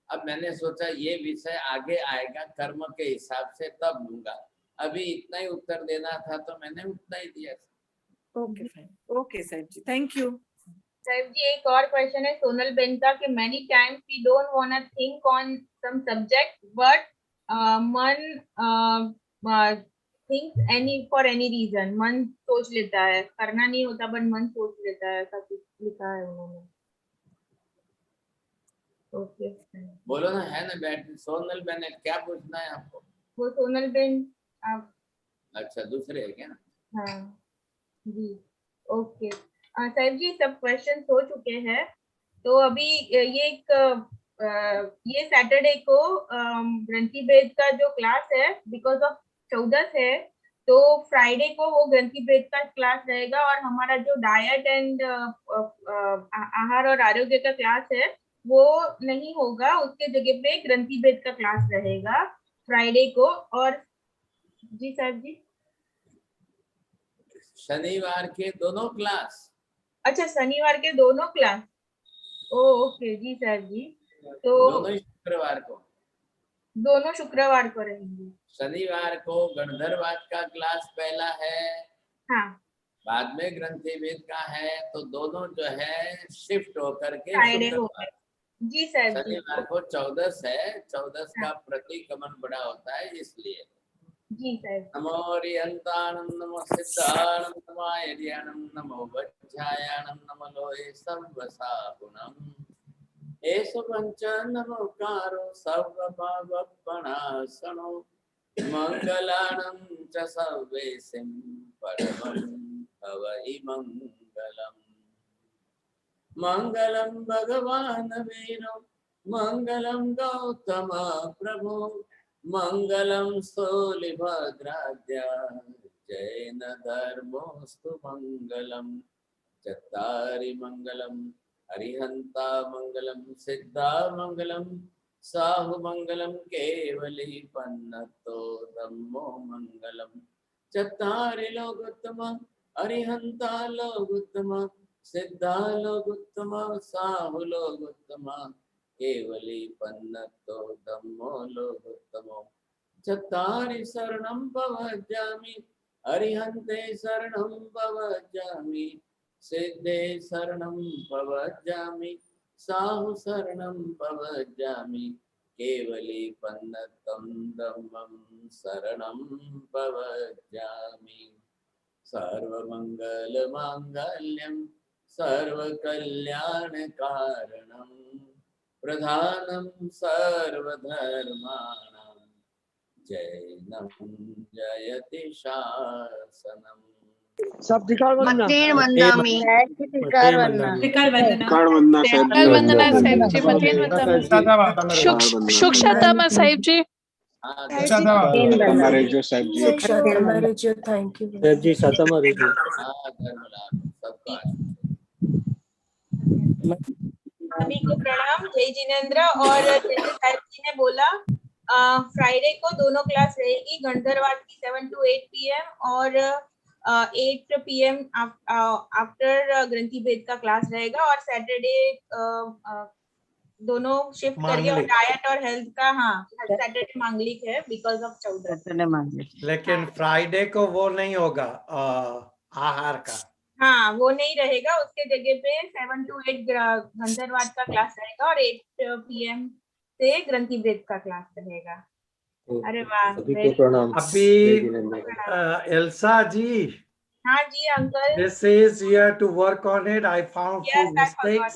अब मैंने सोचा ये विषय आगे आएगा कर्म के हिसाब से, तब लूंगा। अभी इतना ही उत्तर देना था तो मैंने उतना ही दिया। ओके फाइन, ओके साहब जी, थैंक यू। साहब जी, एक और क्वेश्चन है सोनल बेन का कि many times we don't wanna think on some subject but मन think for any reason, मन सोच लेता है, करना नहीं होता बट मन सोच लेता है, ऐसा कुछ लिखा है उन्होंने। ओके बोलो ना, है ना बैठ सोनल बेन, क्या पूछना है आपको? वो सोनल बेन आप। अच्छा, दूसरे है क्या? हाँ जी, ओके साहब जी, सब क्वेश्चन हो चुके हैं। तो अभी ये सैटरडे को ग्रंथि भेद का जो क्लास है बिकॉज ऑफ 14 है, तो फ्राइडे को वो ग्रंथि भेद का क्लास रहेगा, और हमारा जो डाइट एंड आहार और आरोग्य का क्लास है वो नहीं होगा, उसके जगह पे ग्रंथि भेद का क्लास रहेगा फ्राइडे को। और जी साहब जी, शनिवार के दोनों क्लास। अच्छा, शनिवार के दोनों क्लास, ओके जी सर जी। तो दोनों शुक्रवार को, दोनों शुक्रवार को रहेंगे। शनिवार को गणधरवाद का क्लास पहला है, हाँ, बाद में ग्रंथि भेद का है, तो दोनों जो है शिफ्ट होकर के फ्राइडे हो शुक्रवार। जी सर जी। शनिवार को 14 है, 14 का प्रतिक्रमण बड़ा होता है इसलिए। जी सर। नमो रियंताणं नमो सिद्धाणं नमो आयर्याणं नमो वज्रायाणं नमो लोहे सर्वसागुणं एषु पंच नमोकारो सर्वभावपणासनो मंगलानं च सर्वेसिं परमं भवहि मंगलम्। मंगलं भगवान् वीरो मंगलं गौतम प्रभु मंगलं स्थूलिभद्राद्य जैन धर्मोस्तु मंगलम्। चत्तारि मंगलम् हरिहंता मंगलम् सिद्धा मंगलम् साहु मंगलम् केवली पन्नतो धम्मो मंगलम्। चत्तारि लोकोत्तम अरिहंता लोग उत्तम, सिद्धा लोग उत्तम, साहु लोग उत्तम, केवली पन्नतो धम्मो लोग उत्तमो, चत्तारि शरणं भवजामि, अरिहंते शरणं भवजामि, सिद्धे शरणं भवजामि, साहु शरणं भवजामि, केवली पन्नतं धम्मं शरणं भवजामि। सर्वमंगल मांगल्यं सर्वकल्याणकारणं प्रधानं सर्वधर्माणां जैनं जयति शासनम्। सब धिकार वंदना। मत्तेन वंदामि। धिकार वंदना। धिकार वंदना साहिब जी। वंदना साहिब जी, मत्तेन वंदामि। सुक्षतामा साहिब जी। Tamarejo साहब जी। थैंक यू साहब जी सातमा रेडियो। सभी को प्रणाम, जय जिनेन्द्र। और जैसे साहिब जी ने बोला, फ्राइडे को दोनों क्लास रहेगी, गणधरवाद की 7 to 8 PM और 8 PM आफ्टर ग्रंथि भेद का क्लास रहेगा। और सैटरडे दोनों शिफ्ट करके, और डाइट और हेल्थ का, हाँ सैटरडे मांगलिक है बिकॉज ऑफ 14। लेकिन फ्राइडे को वो नहीं होगा आहार का। हाँ वो नहीं रहेगा, उसके जगह पे 7 to 8 गंधर्वाद का क्लास रहेगा और 8 PM से ग्रंथि भेद का क्लास रहेगा। अरे वाह, सभी को प्रणाम। अभी एल्सा जी। हाँ जी uncle. This is here to work on it. I found few mistakes.